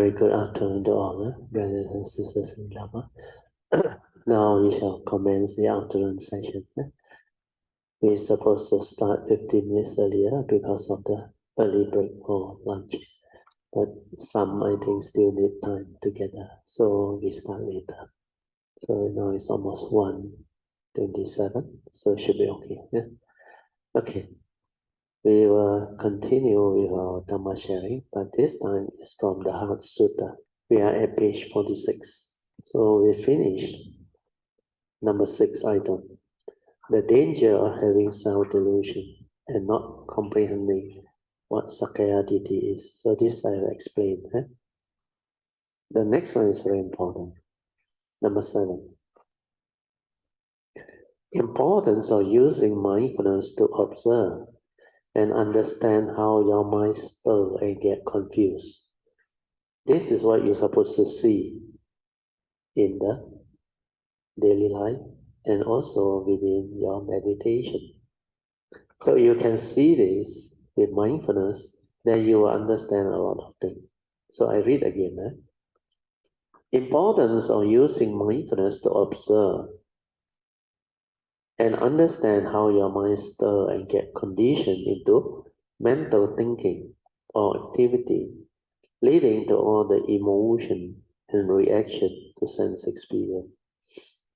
Very good afternoon to all, brothers and sisters in Lama. Now we shall commence the afternoon session. We're supposed to start 15 minutes earlier because of the early break for lunch. But some, I think, still need time together, so we start later. So now it's almost 1:27, so it should be okay. Yeah? Okay. We will continue with our Dhamma sharing, but this time it's from the Heart Sutra. We are at page 46. So we finished number 6 item. The danger of having self-delusion and not comprehending what Sakaya Ditti is. So this I have explained. The next one is very important. Number 7. Importance of using mindfulness to observe and understand how your mind stir and get confused. This is what you're supposed to see in the daily life and also within your meditation. So you can see this with mindfulness, then you will understand a lot of things. So I read again. Importance of using mindfulness to observe and understand how your mind stir and get conditioned into mental thinking or activity, leading to all the emotion and reaction to sense experience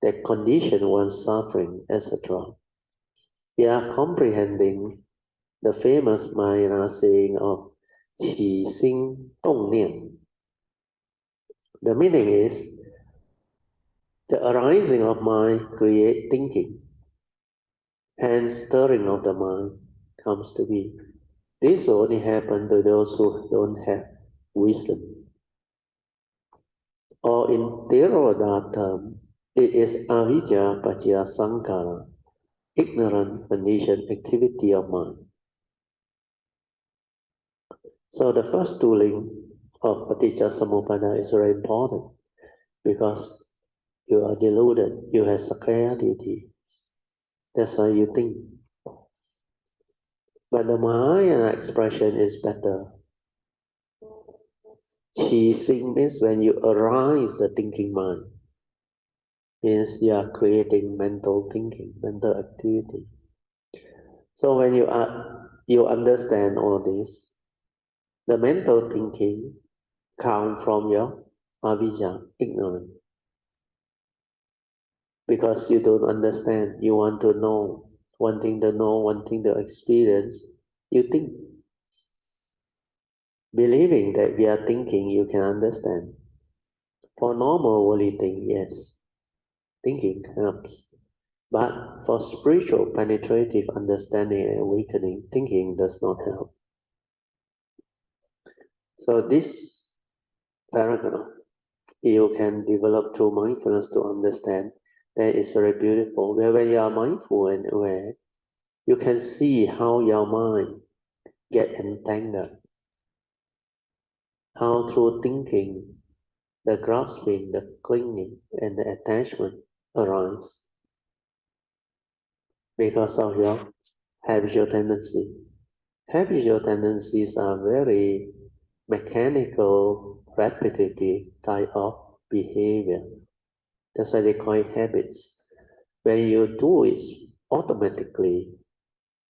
that condition one's suffering, etc. We are comprehending the famous Mahayana saying of Qi Xing Dong Nian. The meaning is the arising of mind create thinking, hence stirring of the mind comes to be. This only happens to those who don't have wisdom. Or in Theravada term, it is avijja pacaya sankara, ignorant conditioned activity of mind. So the first tooling of Paticca is very important because you are deluded, you have Sakaya Ditti. That's why you think. But the Mahayana expression is better. Qi Xing means when you arise the thinking mind, means you are creating mental thinking, mental activity. So when you understand all this, the mental thinking comes from your avijja, ignorance. Because you don't understand, you want to know, wanting to experience, you think. Believing that we are thinking, you can understand. For normal worldly thing, yes, thinking helps. But for spiritual penetrative understanding and awakening, thinking does not help. So this paragraph, you can develop through mindfulness to understand that is very beautiful. Where when you are mindful and aware, you can see how your mind get entangled. How through thinking, the grasping, the clinging, and the attachment arise because of your habitual tendency. Habitual tendencies are very mechanical, repetitive type of behavior. That's why they call it habits. When you do it automatically,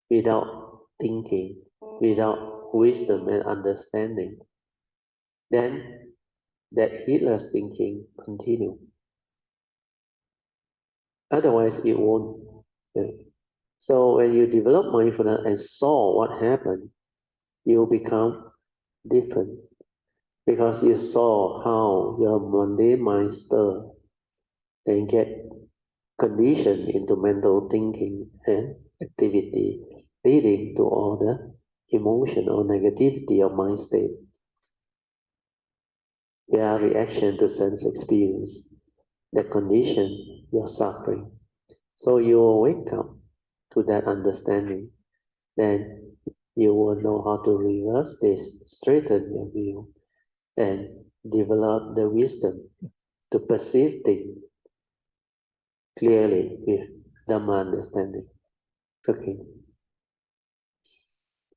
without thinking, without wisdom and understanding, then that heedless thinking continue. Otherwise, it won't. So when you develop mindfulness and saw what happened, you become different because you saw how your mundane mind stir and get conditioned into mental thinking and activity, leading to all the emotion or negativity of mind state. Their reaction to sense experience that condition your suffering. So you will wake up to that understanding, then you will know how to reverse this, straighten your view, and develop the wisdom to perceive things clearly with Dhamma understanding. Okay.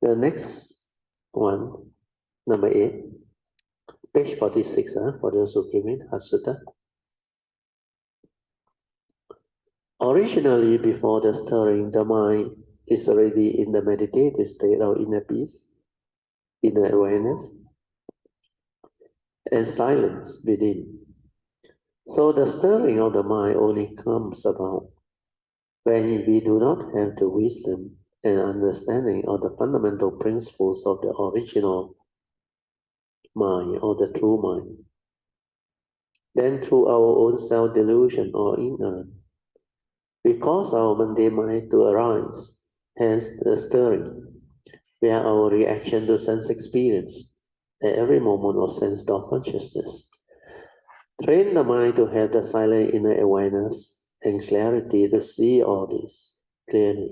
The next one, number 8. Page 46, for those who came in, Hatsuta. Originally, before the stirring, the mind is already in the meditative state of inner peace, inner awareness, and silence within. So the stirring of the mind only comes about when we do not have the wisdom and understanding of the fundamental principles of the original mind or the true mind. Then through our own self-delusion or ignorance, we cause our mundane mind to arise, hence the stirring, where our reaction to sense experience at every moment of sense of consciousness. Train the mind to have the silent inner awareness and clarity to see all this clearly.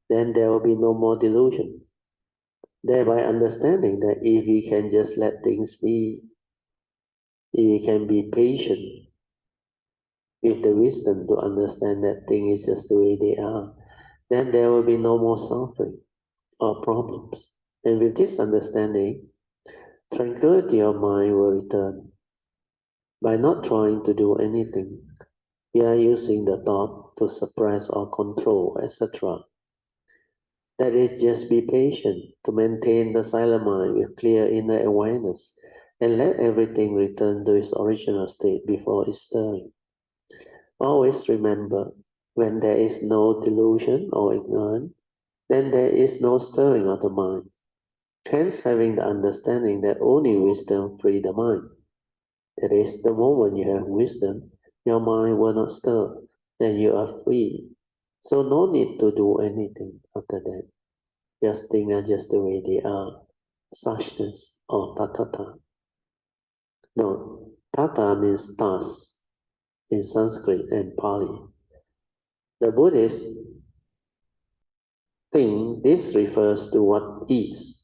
Then there will be no more delusion. Thereby understanding that if we can just let things be, if we can be patient with the wisdom to understand that things is just the way they are, then there will be no more suffering or problems. And with this understanding, tranquility of mind will return. By not trying to do anything, we are using the thought to suppress or control, etc. That is, just be patient to maintain the silent mind with clear inner awareness and let everything return to its original state before its stirring. Always remember, when there is no delusion or ignorance, then there is no stirring of the mind. Hence, having the understanding that only wisdom frees the mind. That is, the moment you have wisdom, your mind will not stir, then you are free. So no need to do anything after that. Just things are just the way they are. Suchness or tathata. No, tata means thus in Sanskrit and Pali. The Buddhists think this refers to what is,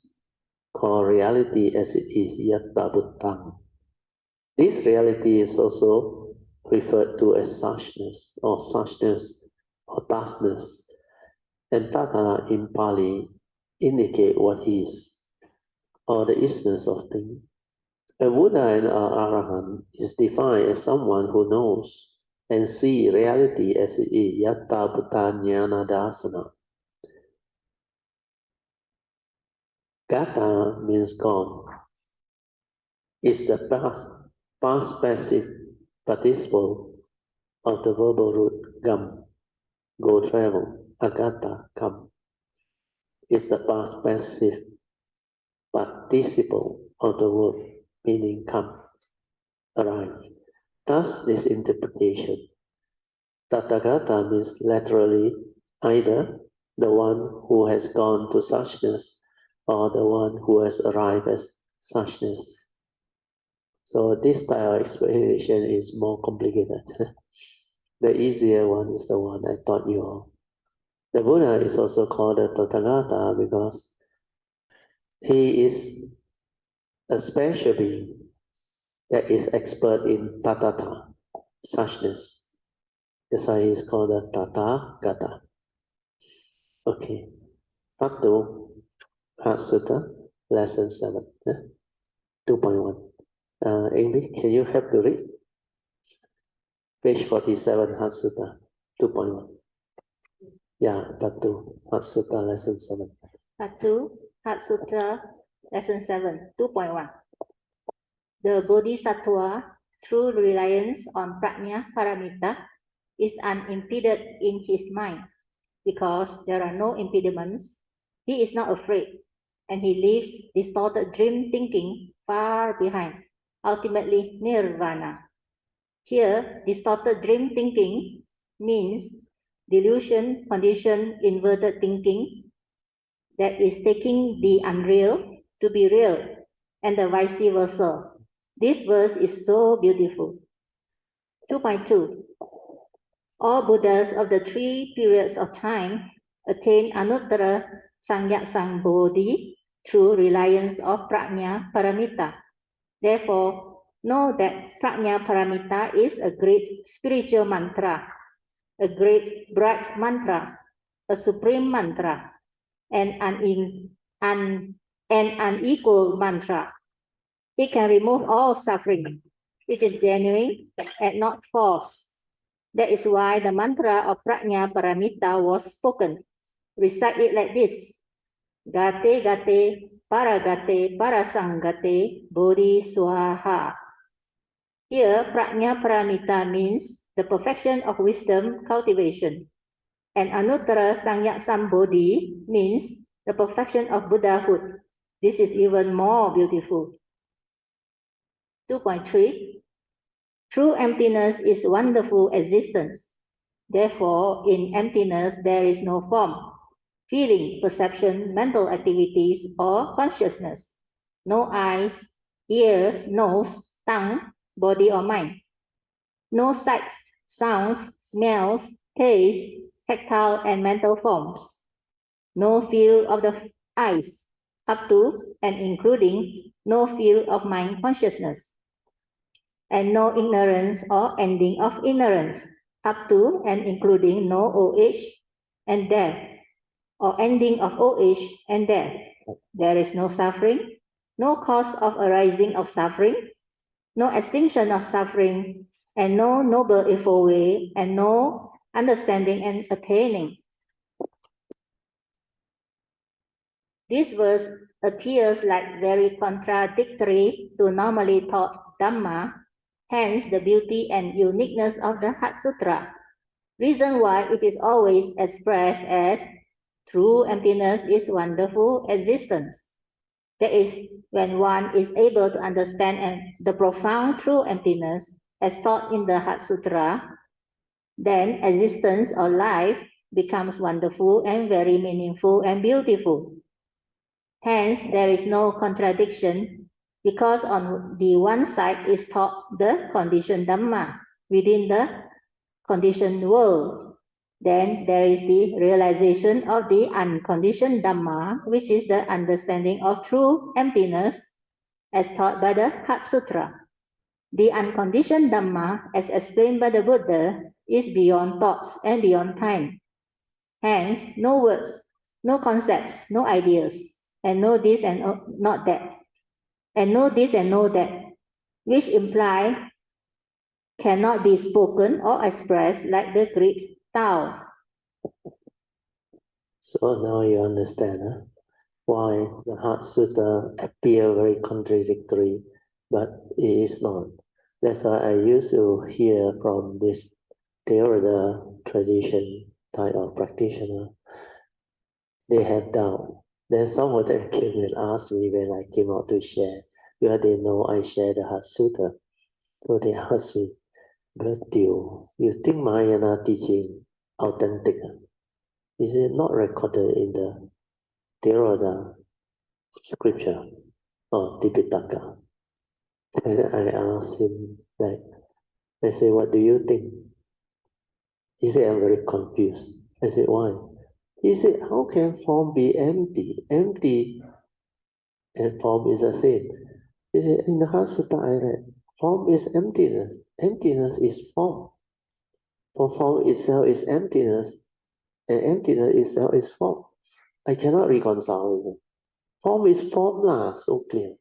called reality as it is, yatta buddham. This reality is also referred to as suchness or thusness, and tata in Pali indicate what is, or the isness of things. A Buddha and an Arahant is defined as someone who knows and sees reality as it is, yatta buddha jnana dasana. Gata means gone. It's the past passive participle of the verbal root gam, go travel. Agata, come. It's the past passive participle of the word meaning come, arrive. Thus, this interpretation, Tathagata means literally either the one who has gone to suchness or the one who has arrived at suchness. So this style of explanation is more complicated. The easier one is the one I taught you all. The Buddha is also called the Tathagata because he is a special being that is expert in tathata, suchness. That's why he's called the Tathagata. Okay, part 2, Heart Sutta, lesson 7, 2.1. Amy, can you help to read? Page 47, Heart Sutta, 2.1. Yeah, part 2, Heart Sutta, lesson 7. Part 2, Heart Sutra, lesson 7, 2.1. The Bodhisattva, through reliance on Prajna Paramita, is unimpeded in his mind. Because there are no impediments, he is not afraid, and he leaves distorted dream thinking far behind, ultimately nirvana. Here, distorted dream thinking means delusion, conditioned, inverted thinking that is taking the unreal to be real, and the vice versa. This verse is so beautiful. 2.2. All Buddhas of the 3 periods of time attain Anuttara Sangyasambodhi through reliance of Prajna Paramita. Therefore, know that Prajna Paramita is a great spiritual mantra, a great bright mantra, a supreme mantra, and an unequal mantra. It can remove all suffering, which is genuine and not false. That is why the mantra of Prajna Paramita was spoken. Recite it like this. Gate gate paragate parasangate bodhi swaha. Here, Prajna Paramita means the perfection of wisdom cultivation. And Anuttara Sangyak Sambodhi means the perfection of Buddhahood. This is even more beautiful. 2.3. True emptiness is wonderful existence. Therefore, in emptiness, there is no form, feeling, perception, mental activities, or consciousness. No eyes, ears, nose, tongue, body, or mind. No sights, sounds, smells, taste, tactile, and mental forms. No feel of the eyes, up to and including no feel of mind consciousness. And no ignorance or ending of ignorance, up to and including no old age and death, or ending of old age and death. There is no suffering, no cause of arising of suffering, no extinction of suffering, and no noble evil way, and no understanding and attaining. This verse appears like very contradictory to normally taught Dhamma, hence the beauty and uniqueness of the Heart Sutra. Reason why it is always expressed as true emptiness is wonderful existence. That is, when one is able to understand the profound true emptiness as taught in the Heart Sutra, then existence or life becomes wonderful and very meaningful and beautiful. Hence, there is no contradiction because on the one side is taught the conditioned Dhamma within the conditioned world. Then there is the realization of the unconditioned Dhamma, which is the understanding of true emptiness as taught by the Heart Sutra. The unconditioned Dhamma, as explained by the Buddha, is beyond thoughts and beyond time. Hence, no words, no concepts, no ideas, and no this and not that, and no this and no that, which imply cannot be spoken or expressed like the great Tao. So now you understand why the Heart Sutta appear very contradictory, but it is not. That's why I used to hear from this Theravada tradition type of practitioner. They had doubt. Then some of them came and asked me when I came out to share, because they know I share the Heart Sutta. So they asked me, Brother Teo, you think Mahayana teaching authentic? Is it not recorded in the Theravada scripture or Tipitaka? And I asked him, like, I said, what do you think? He said, I'm very confused. I said, why? He said, how can form be empty? Empty and form is the same. He said, in the Heart Sutta I read, form is emptiness. Emptiness is form. For form itself is emptiness, and emptiness itself is form. I cannot reconcile it. Form is form lah, so clear.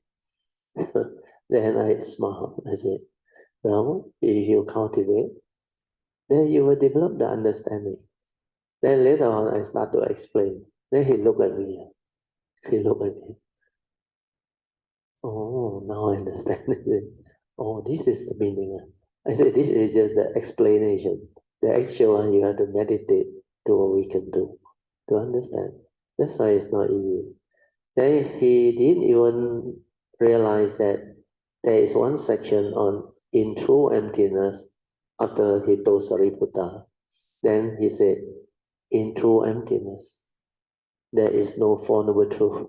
Then I smiled. I said, well, if you cultivate, then you will develop the understanding. Then later on, I start to explain. Then he looked at me. He looked at me. Oh, now I understand it. Oh, this is the meaning. I said, this is just the explanation. The actual one, you have to meditate to what we can do to understand. That's why it's not easy. Then he didn't even realize that there is one section on in true emptiness after he told Sariputta. Then he said, in true emptiness, there is no Four Noble Truth,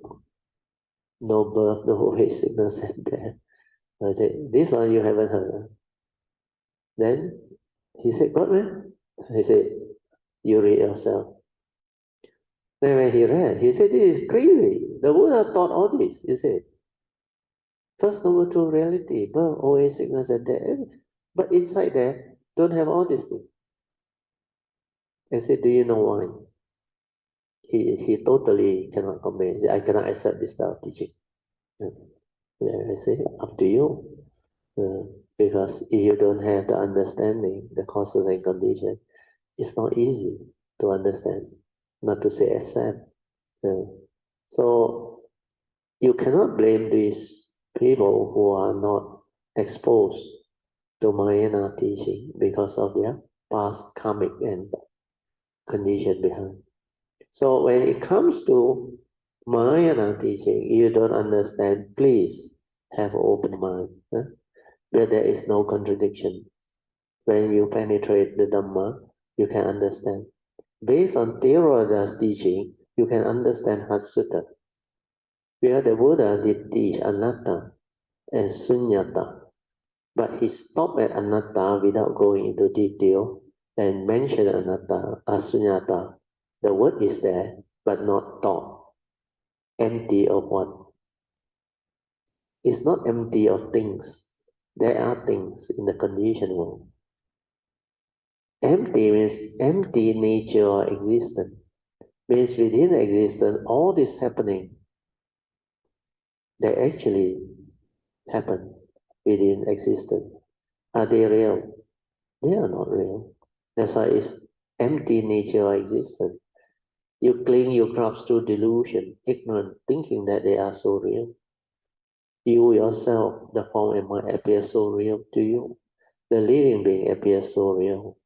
no birth, no age, sickness, and death. I said, this one you haven't heard. Then he said, God, man. He said, you read yourself. Then when he read, he said, this is crazy. The Buddha taught all this. He said, First Noble Truth reality, birth, old age, sickness, and death. But inside there, don't have all these things. I said, do you know why? He totally cannot comprehend. I cannot accept this style of teaching. I say, up to you. Because if you don't have the understanding, the causes and conditions, it's not easy to understand, not to say accept. So you cannot blame these people who are not exposed to Mahayana teaching because of their past karmic and condition behind. So when it comes to Mahayana teaching, you don't understand, please have an open mind, where there is no contradiction. When you penetrate the Dhamma, you can understand. Based on Theravada's teaching, you can understand Sutra, where the Buddha did teach anatta and sunyata, but he stopped at anatta without going into detail and mentioned anatta as sunyata. The word is there, but not taught. Empty of what? It's not empty of things. There are things in the conditioned world. Empty means empty nature or existence. Means within existence, all this happening, they actually happen within existence. Are they real? They are not real. That's why it's empty nature or existence. You cling your crops to delusion, ignorant, thinking that they are so real. You yourself, the form and mind, appear so real to you. The living being appears so real.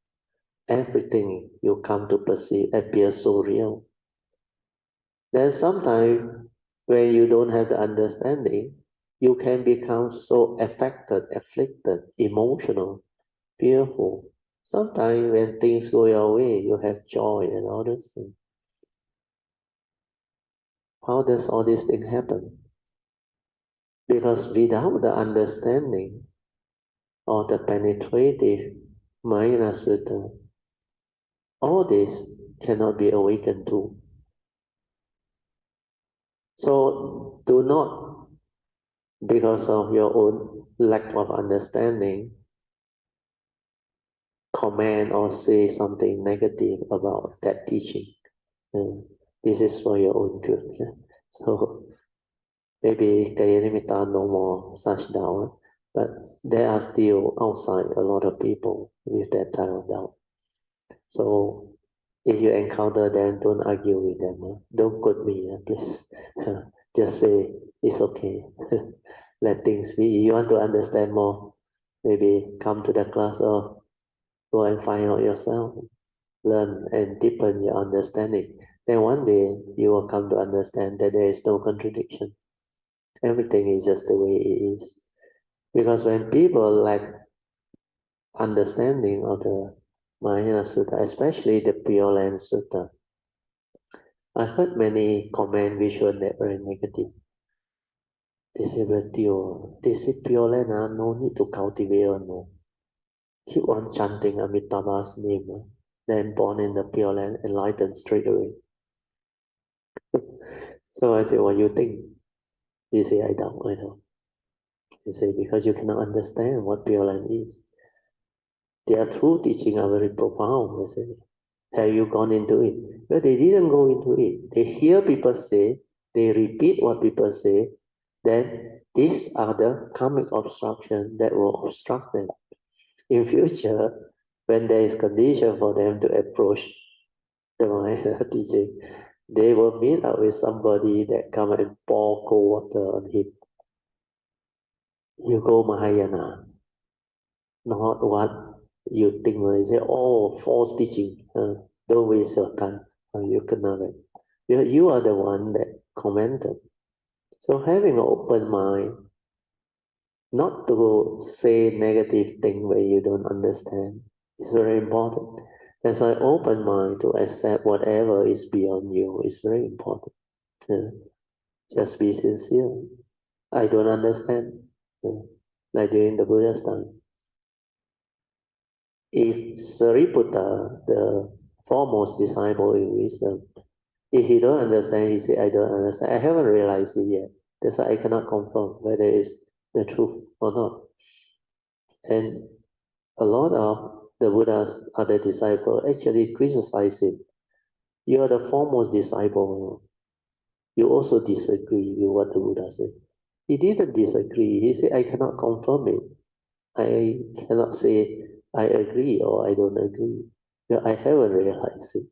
Everything you come to perceive appears so real. Then sometimes when you don't have the understanding, you can become so affected, afflicted, emotional, fearful. Sometimes when things go your way, you have joy and all those things. How does all these things happen? Because without the understanding or the penetrative Mahayana Sutta, all this cannot be awakened to. So do not, because of your own lack of understanding, comment or say something negative about that teaching. This is for your own good. Yeah? So maybe Kaya no more such doubt, but there are still outside a lot of people with that type of doubt. So if you encounter them, don't argue with them. Don't quote me, please. Just say it's okay. Let things be. You want to understand more, maybe come to the class or go and find out yourself. Learn and deepen your understanding. Then one day you will come to understand that there is no contradiction. Everything is just the way it is. Because when people lack understanding of the Mahayana Sutta, especially the Pure Land Sutta, I heard many comments which were very negative. They say, they say Pure Land, no need to cultivate or no. Keep on chanting Amitabha's name, then born in the Pure Land, enlightened straight away. So I say, what you think? He say, I don't. He say, because you cannot understand what Pure Land is. Their true teaching are very profound. They say, have you gone into it? But they didn't go into it. They hear people say, they repeat what people say, then these are the karmic obstruction that will obstruct them. In future, when there is condition for them to approach the Mahayana teaching, they will meet up with somebody that come and pour cold water on him. You go Mahayana, not what you think. They say, oh, false teaching. Don't waste your time. You cannot. You are the one that commented. So having an open mind, not to say negative thing where you don't understand, is very important. That's why open mind to accept whatever is beyond you is very important. Just be sincere. I don't understand. Like during the Buddha's time. If Sariputta, the foremost disciple in wisdom, if he don't understand, he say, I don't understand. I haven't realized it yet. That's why I cannot confirm whether it's the truth or not. And a lot of the Buddha's other disciples actually criticize him. You are the foremost disciple. You also disagree with what the Buddha said. He didn't disagree. He said, I cannot confirm it. I cannot say I agree or I don't agree. But I haven't realized it.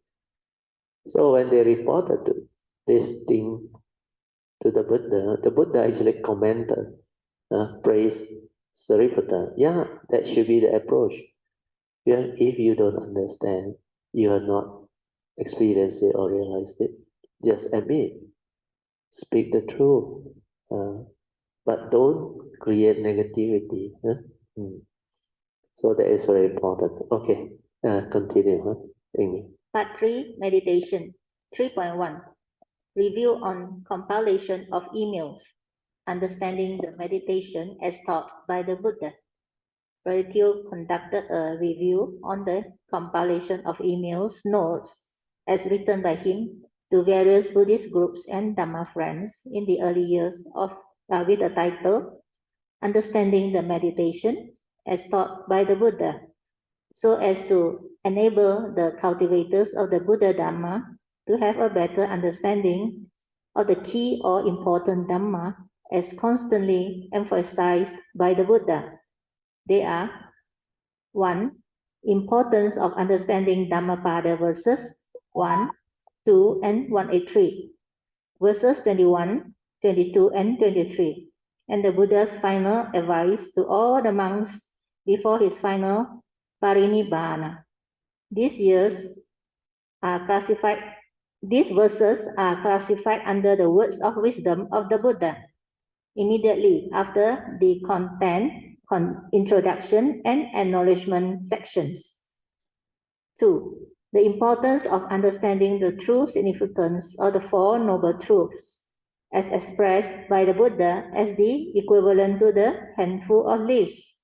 So when they reported this thing to the Buddha actually commented, praised Sariputta. Yeah, that should be the approach. Yeah, if you don't understand, you are not experienced it or realized it, just admit, speak the truth, but don't create negativity. Mm. So that is very important. Okay, continue, Amy. Part 3, Meditation. 3.1, Review on compilation of emails. Understanding the meditation as taught by the Buddha. Veritio conducted a review on the compilation of emails notes as written by him to various Buddhist groups and Dhamma friends in the early years of with the title Understanding the Meditation as taught by the Buddha, so as to enable the cultivators of the Buddha Dhamma to have a better understanding of the key or important Dhamma as constantly emphasized by the Buddha. They are 1. Importance of understanding Dhammapada verses 1, 2, and 183, verses 21, 22, and 23, and the Buddha's final advice to all the monks before his final parinibbana. These verses are classified under the words of wisdom of the Buddha. Immediately after the content, introduction, and acknowledgement sections. 2. The importance of understanding the true significance of the Four Noble Truths, as expressed by the Buddha as the equivalent to the handful of leaves,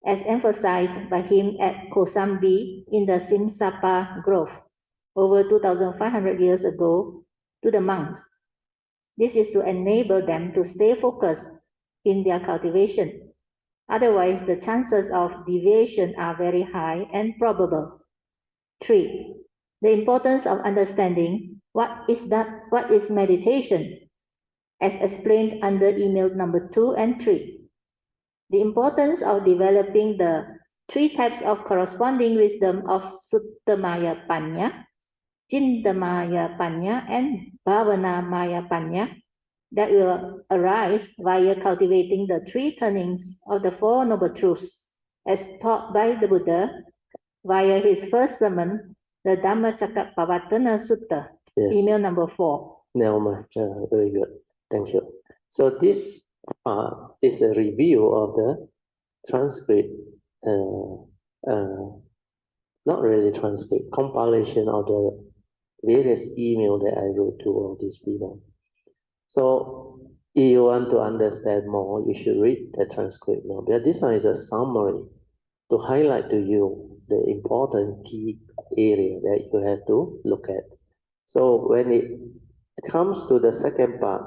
as emphasized by him at Kosambi in the Simsapa Grove over 2,500 years ago to the monks. This is to enable them to stay focused in their cultivation. Otherwise, the chances of deviation are very high and probable. 3. The importance of understanding what is meditation, as explained under email number 2 and 3. The importance of developing the 3 types of corresponding wisdom of Suttamaya Panya, Chintamaya Panya, and Bhavanamaya Panya that will arise via cultivating the 3 turnings of the Four Noble Truths as taught by the Buddha via his first sermon, the Dhammacakkappavattana Sutta, Yes. email number 4. Now, very good. Thank you. So this is a review of the transcript, not really transcript, compilation of the various email that I wrote to all these people. So if you want to understand more, you should read the transcript now. But this one is a summary to highlight to you the important key area that you have to look at. So when it comes to the second part,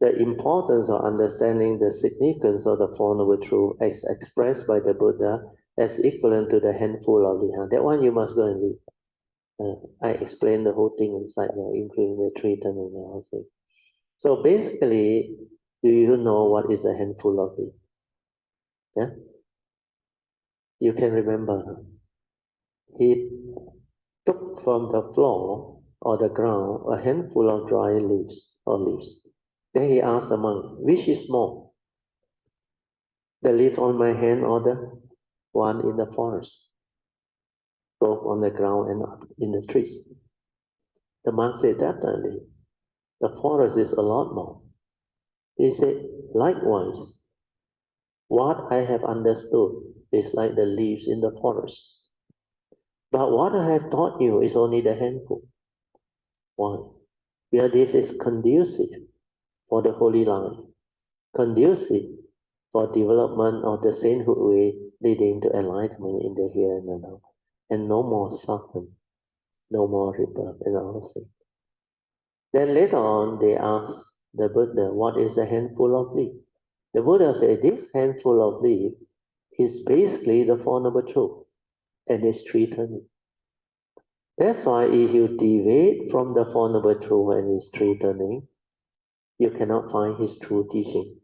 the importance of understanding the significance of the Four Noble Truths as expressed by the Buddha as equivalent to the handful of the hand. That one you must go and read. I explained the whole thing inside there, including the 3 turning and the whole thing. So basically, do you know what is a handful of leaf? Yeah? You can remember. He took from the floor or the ground a handful of dry leaves or leaves. Then he asked the monk, which is more? The leaf on my hand or the one in the forest? Both on the ground and in the trees. The monk said, definitely. The forest is a lot more. He said, likewise, what I have understood is like the leaves in the forest. But what I have taught you is only the handful. Why? Because this is conducive for the holy life, conducive for development of the sainthood way leading to enlightenment in the here and the now, and no more suffering, no more rebirth, and all things. Then later on, they asked the Buddha, what is a handful of leaf? The Buddha said, this handful of leaf is basically the Four Noble Truths, and it's 3 turning. That's why if you deviate from the Four Noble Truths and it's 3 turning, you cannot find his true teaching.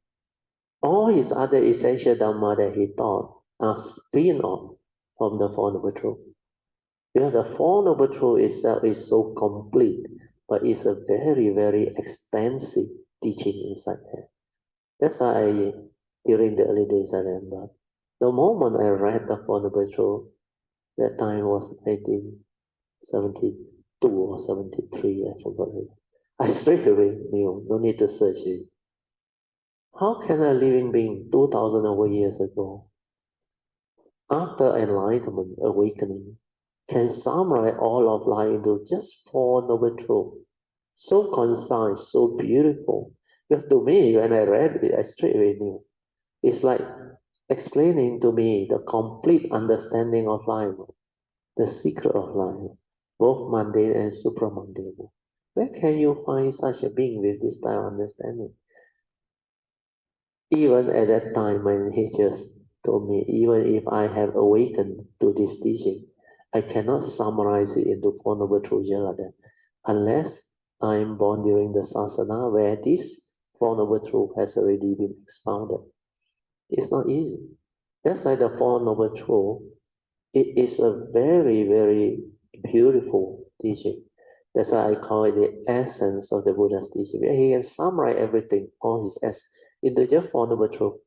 All his other essential Dhamma that he taught are spin-off from the Four Noble Truths. Because the Four Noble Truths itself is so complete, but it's a very, very extensive teaching inside there. That's why during the early days, I remember, the moment I read the Four Noble Truths, that time was 1972 or 73, I forgot it. I straight away knew, no need to search it. How can a living being 2000 over years ago, after enlightenment, awakening, can summarize all of life into just Four Noble Truths? So concise, so beautiful. Because to me, when I read it, I straight away knew. It's like explaining to me the complete understanding of life, the secret of life, both mundane and supramundane. Where can you find such a being with this type of understanding? Even at that time, when he just told me, even if I have awakened to this teaching, I cannot summarize it into Four Noble Truths like that, unless I am born during the sasana where this Four Noble Truths has already been expounded. It's not easy. That's why the Four Noble Truths, it is a very, very beautiful teaching. That's why I call it the essence of the Buddha's teaching. He can summarize everything, all his essence, into just Four Noble Truths.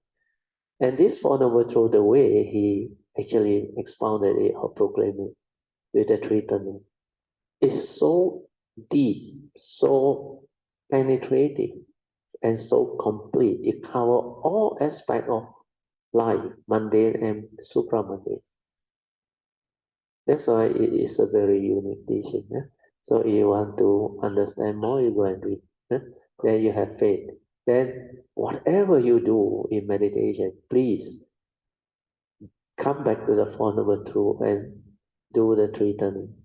And this Four Noble Truths, the way he actually expounded it or proclaimed it with the three turning, is so deep, so penetrating, and so complete. It covers all aspects of life, mundane and supramundane. That's why it is a very unique teaching. So if you want to understand more, you go and read. Then you have faith. Then whatever you do in meditation, please come back to the Four Noble Truths and do the three turning.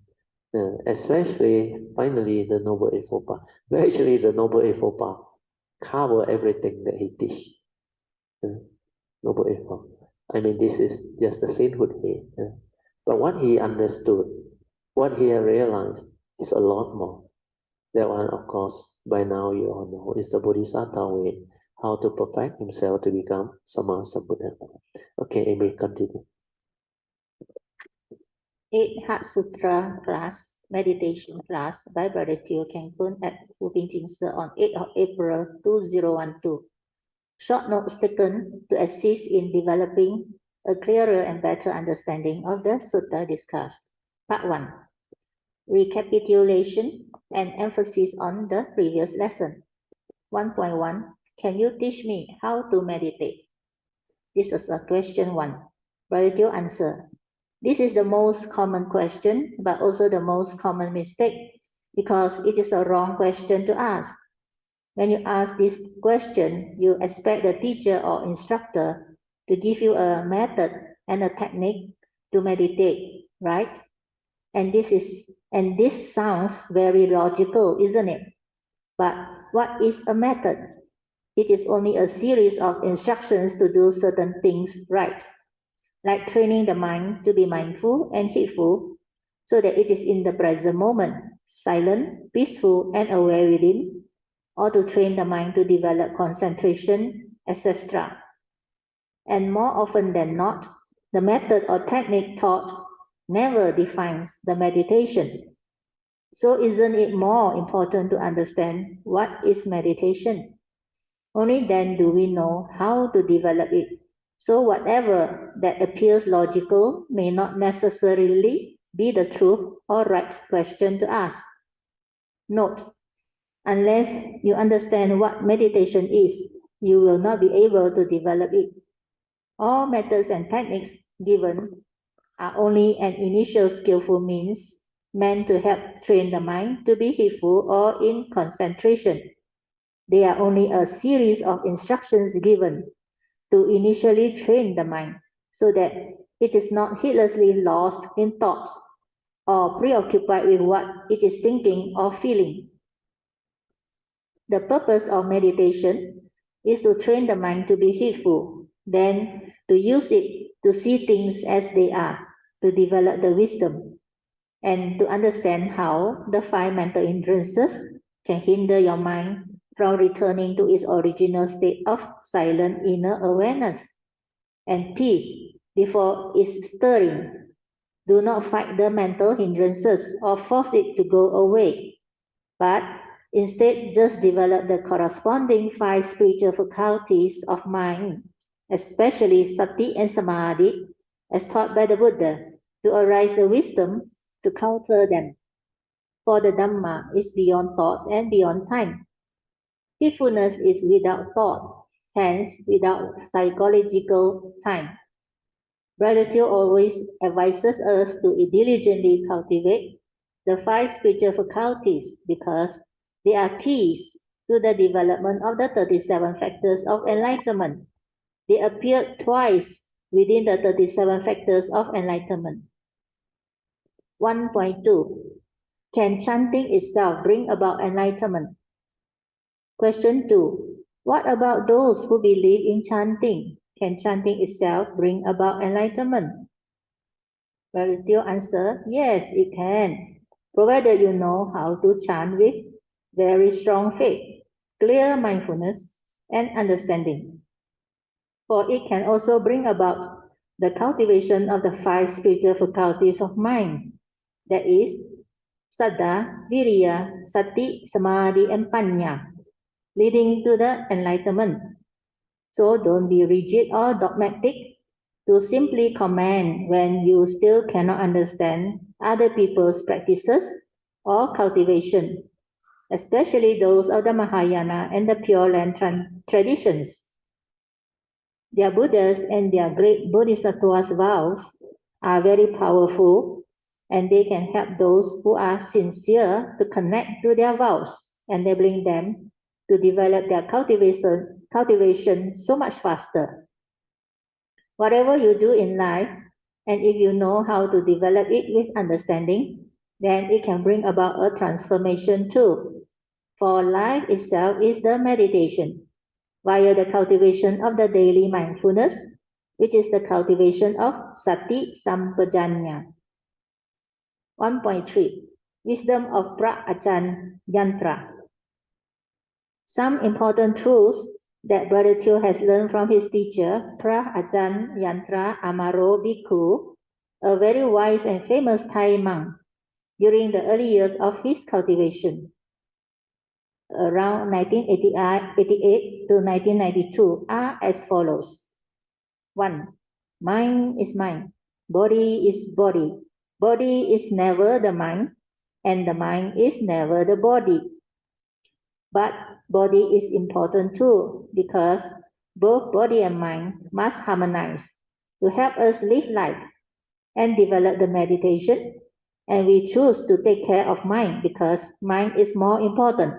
Especially, finally, the Noble Eightfold Path. Actually, the Noble Eightfold Path cover everything that he teach. Noble Eightfold. I mean, this is just the sainthood way. But what he understood, what he realized, is a lot more. That one, of course, by now you all know, is the Bodhisattva way, how to perfect himself to become Sammasambuddha. Okay, Amy, continue. 8 Heart Sutra class, meditation class by Brother Teo Kangpun at Phuping Jingse on 8th of April 2012. Short notes taken to assist in developing a clearer and better understanding of the sutta discussed. Part 1. Recapitulation and emphasis on the previous lesson. 1.1. Can you teach me how to meditate? This is a question 1. Brother Teo answer. This is the most common question, but also the most common mistake, because it is a wrong question to ask. When you ask this question, you expect the teacher or instructor to give you a method and a technique to meditate, right? And this sounds very logical, isn't it? But what is a method? It is only a series of instructions to do certain things right, like training the mind to be mindful and heedful, so that it is in the present moment, silent, peaceful, and aware within, or to train the mind to develop concentration, etc. And more often than not, the method or technique taught never defines the meditation. So isn't it more important to understand what is meditation? Only then do we know how to develop it. So whatever that appears logical may not necessarily be the truth or right question to ask. Note, unless you understand what meditation is, you will not be able to develop it. All methods and techniques given are only an initial skillful means meant to help train the mind to be heedful or in concentration. They are only a series of instructions given to initially train the mind so that it is not heedlessly lost in thought or preoccupied with what it is thinking or feeling. The purpose of meditation is to train the mind to be heedful, then to use it to see things as they are, to develop the wisdom, and to understand how the 5 mental hindrances can hinder your mind from returning to its original state of silent inner awareness and peace before its stirring. Do not fight the mental hindrances or force it to go away, but instead just develop the corresponding 5 spiritual faculties of mind, especially sati and samadhi, as taught by the Buddha, to arise the wisdom to counter them. For the Dhamma is beyond thought and beyond time. Peacefulness is without thought, hence without psychological time. Brother Teo always advises us to diligently cultivate the 5 spiritual faculties because they are keys to the development of the 37 factors of enlightenment. They appear twice within the 37 factors of enlightenment. 1.2. Can chanting itself bring about enlightenment? Question 2. What about those who believe in chanting? Can chanting itself bring about enlightenment? Brother Teo answer, yes, it can, provided you know how to chant with very strong faith, clear mindfulness, and understanding. For it can also bring about the cultivation of the 5 spiritual faculties of mind, that is, Saddha, Viriya, Sati, Samadhi, and Panya, leading to the enlightenment. So don't be rigid or dogmatic to simply comment when you still cannot understand other people's practices or cultivation, especially those of the Mahayana and the Pure Land traditions. Their Buddhas and their great Bodhisattvas vows are very powerful, and they can help those who are sincere to connect to their vows, enabling them to develop their cultivation so much faster. Whatever you do in life, and if you know how to develop it with understanding, then it can bring about a transformation too. For life itself is the meditation, via the cultivation of the daily mindfulness, which is the cultivation of sati sampajanya. 1.3. Wisdom of Pra-Ajahn Yantra. Some important truths that Brother Teo has learned from his teacher, Pra-Ajahn Yantra Amaro Bhikkhu, a very wise and famous Thai monk, during the early years of his cultivation, around 1988 to 1992, are as follows. 1. Mind is mind. Body is body. Body is never the mind, and the mind is never the body. But body is important too, because both body and mind must harmonize to help us live life and develop the meditation. And we choose to take care of mind because mind is more important.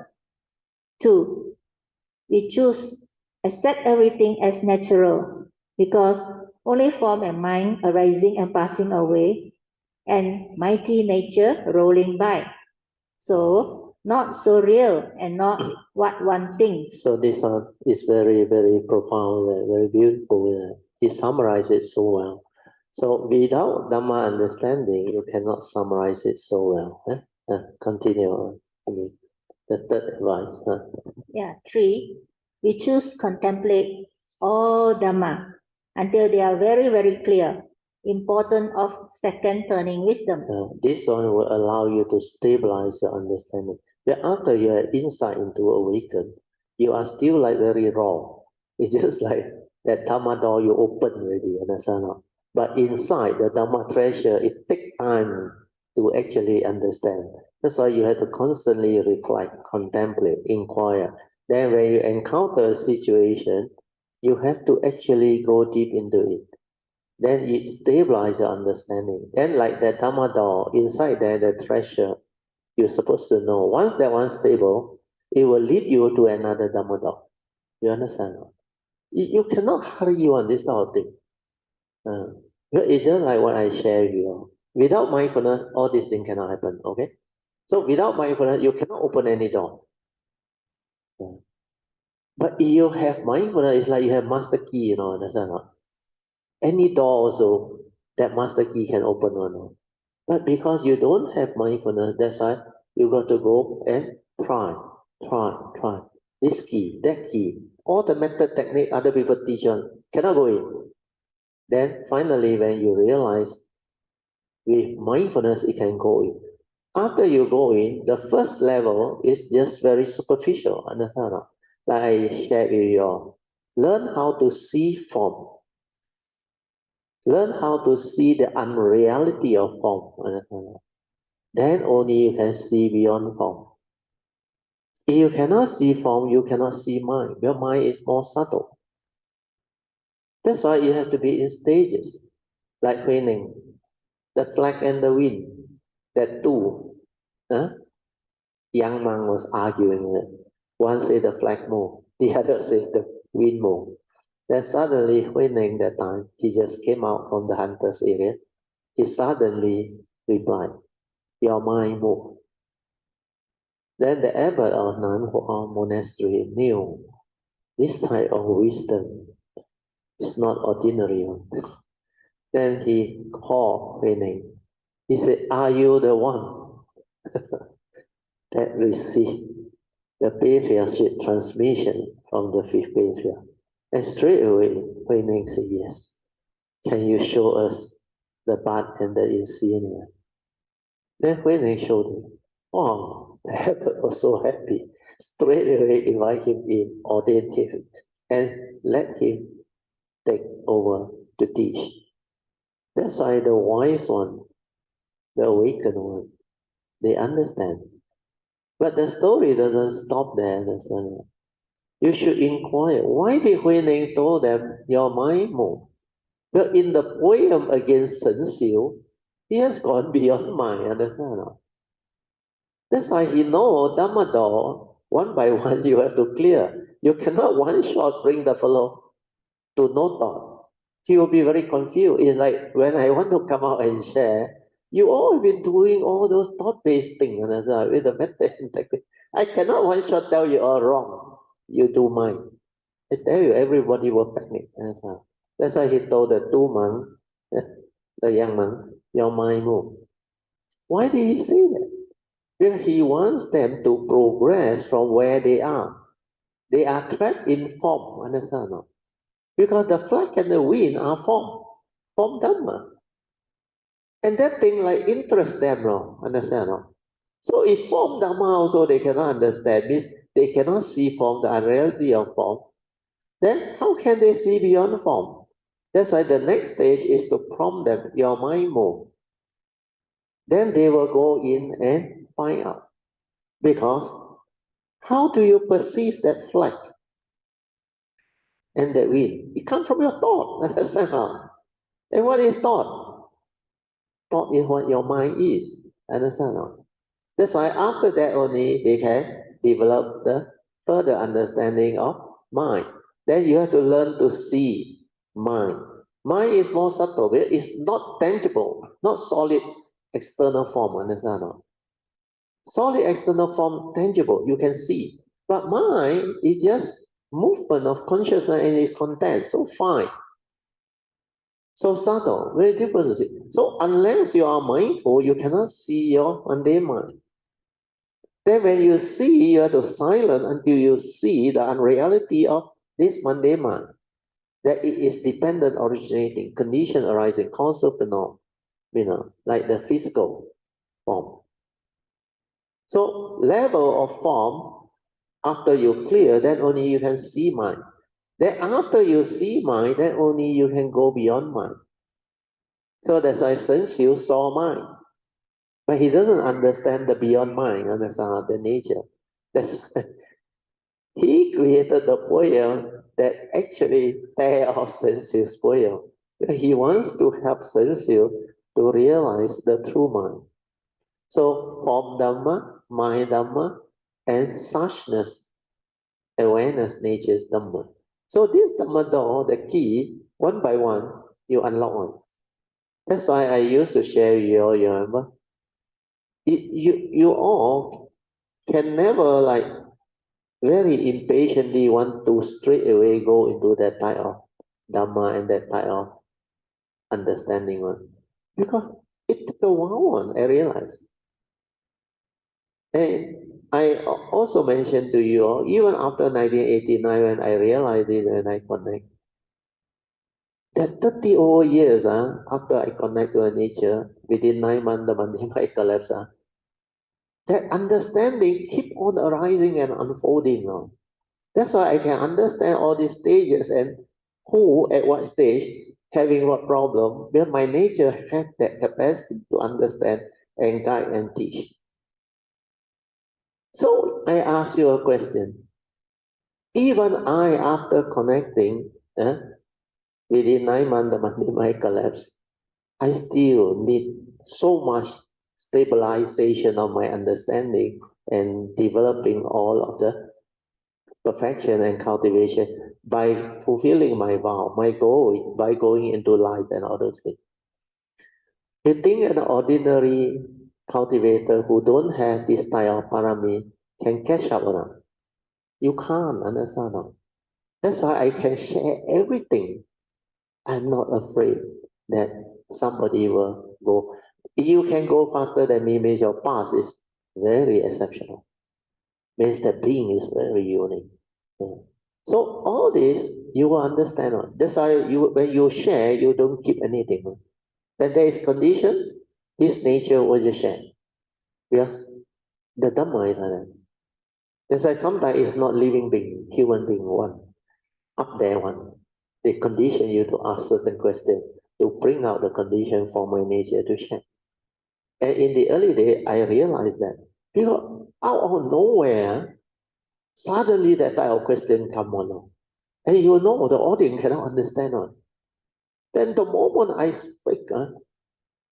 2. We choose accept everything as natural because only form and mind arising and passing away, and mighty nature rolling by. So not so real and not what one thinks. So this one is very, very profound, very beautiful. He summarized it so well. So without Dhamma understanding, you cannot summarize it so well. Continue on. The third advice. 3. We choose contemplate all Dhamma until they are very, very clear. Importance of second turning wisdom. This one will allow you to stabilize your understanding. But after you have insight into awaken, you are still like very raw. It's just like that Dhamma door you open already, understand? But inside the Dhamma treasure, it takes time to actually understand. That's why you have to constantly reflect, contemplate, inquire. Then when you encounter a situation, you have to actually go deep into it. Then it stabilizes your understanding. Then like that Dhamma door, inside there, the treasure, you're supposed to know. Once that one's stable, it will lead you to another Dhamma door. You understand? You cannot hurry on this sort of thing. It's just like what I share with you. Without mindfulness, all these things cannot happen, okay? So without mindfulness, you cannot open any door. But if you have mindfulness, it's like you have master key, understand? Any door also, that master key can open one. But because you don't have mindfulness, that's why you got to go and try. this key, that key, all the method technique other people teach on, cannot go in. Then finally, when you realize with mindfulness, it can go in. After you go in, the first level is just very superficial, understand? Like I shared with you all. Learn how to see form. Learn how to see the unreality of form, understand? Then only you can see beyond form. If you cannot see form, you cannot see mind. Your mind is more subtle. That's why you have to be in stages, like Huining, the flag and the wind, that two. Huh? Young man was arguing it. One said the flag move, the other said the wind move. Then suddenly, Huining that time, he just came out from the hunter's area. He suddenly replied, your mind move. Then the abbot of Nanhua monastery knew this type of wisdom is not ordinary one. Then he called Huining. He said, are you the one that received the patriarchate transmission from the fifth patriarch? And straight away, Huining said, yes. Can you show us the path and the insignia? Then Huining showed him. Oh, the abbot was so happy. Straight away invite him in, ordain him, and let him take over to teach. That's why the wise one, the awakened one, they understand. But the story doesn't stop there, understand? You should inquire, why did Huining told them, your mind move? Well, in the poem against Shen Xiu, he has gone beyond mind, understand? That's why he knows Dhamma door, one by one you have to clear. You cannot one shot bring the fellow to no thought. He will be very confused. It's like when I want to come out and share, you all have been doing all those thought-based things with the method and technique. I cannot one shot tell you all wrong. You do mine. I tell you, everybody will panic. That's why he told the two monks, the young monk, your mind move. Why did he say that? Because he wants them to progress from where they are. They are trapped in form, understand? Because the flag and the wind are form Dhamma. And that thing like interest them, no? Understand? No? So if form Dhamma also they cannot understand, means they cannot see form, the unreality of form, then how can they see beyond form? That's why the next stage is to prompt them, your mind move. Then they will go in and find out. Because how do you perceive that flag and that wind? It comes from your thought, understand? And what is thought? Thought is what your mind is, understand? That's why after that only they can develop the further understanding of mind. Then you have to learn to see mind. Mind is more subtle. It's not tangible, not solid external form, understand? Solid external form, tangible, you can see. But mind is just movement of consciousness and its content, so fine, so subtle, very difficult to see. So unless you are mindful, you cannot see your mundane mind. Then when you see, you have to silence until you see the unreality of this mundane mind. That it is dependent originating, condition arising, causal phenomenon, like the physical form. So level of form, after you clear, then only you can see mind. Then after you see mind, then only you can go beyond mind. So that's why Shen Xiu saw mind. But he doesn't understand the beyond mind, understand the nature. That's he created the poem that actually tear off Shen Xiu's poem. He wants to help Shen Xiu to realize the true mind. So form Dhamma, mind Dhamma, and suchness, awareness, nature's Dhamma. So this Dhamma door, the key, one by one, you unlock one. That's why I used to share with you all, you remember? You all can never like very impatiently want to straight away go into that type of Dhamma and that type of understanding one. Because it took a while, I realized. And I also mentioned to you, even after 1989, when I realized it, when I connect, that 30 over years after I connect to nature, within 9 months, the Mandima collapse, that understanding keep on arising and unfolding. That's why I can understand all these stages and who at what stage having what problem, because my nature has that capacity to understand and guide and teach. So I ask you a question. Even I, after connecting, within 9 months, the Mandima collapse, I still need so much stabilization of my understanding and developing all of the perfection and cultivation by fulfilling my vow, my goal, by going into life and all those things. You think an ordinary cultivator who don't have this style of parami can catch up or not? You can't understand. No? That's why I can share everything. I'm not afraid that somebody will go. You can go faster than me, means your past is very exceptional. Means that being is very unique. Yeah. So all this you will understand. That's why you when you share, you don't keep anything. When there is condition, this nature will just share. Because the Dhamma is like that. That's why sometimes it's not living being, human being one. Up there one. They condition you to ask certain questions to bring out the condition for my nature to share. And in the early day, I realized that because out of nowhere, suddenly that type of question come on. And you know the audience cannot understand one. Then the moment I speak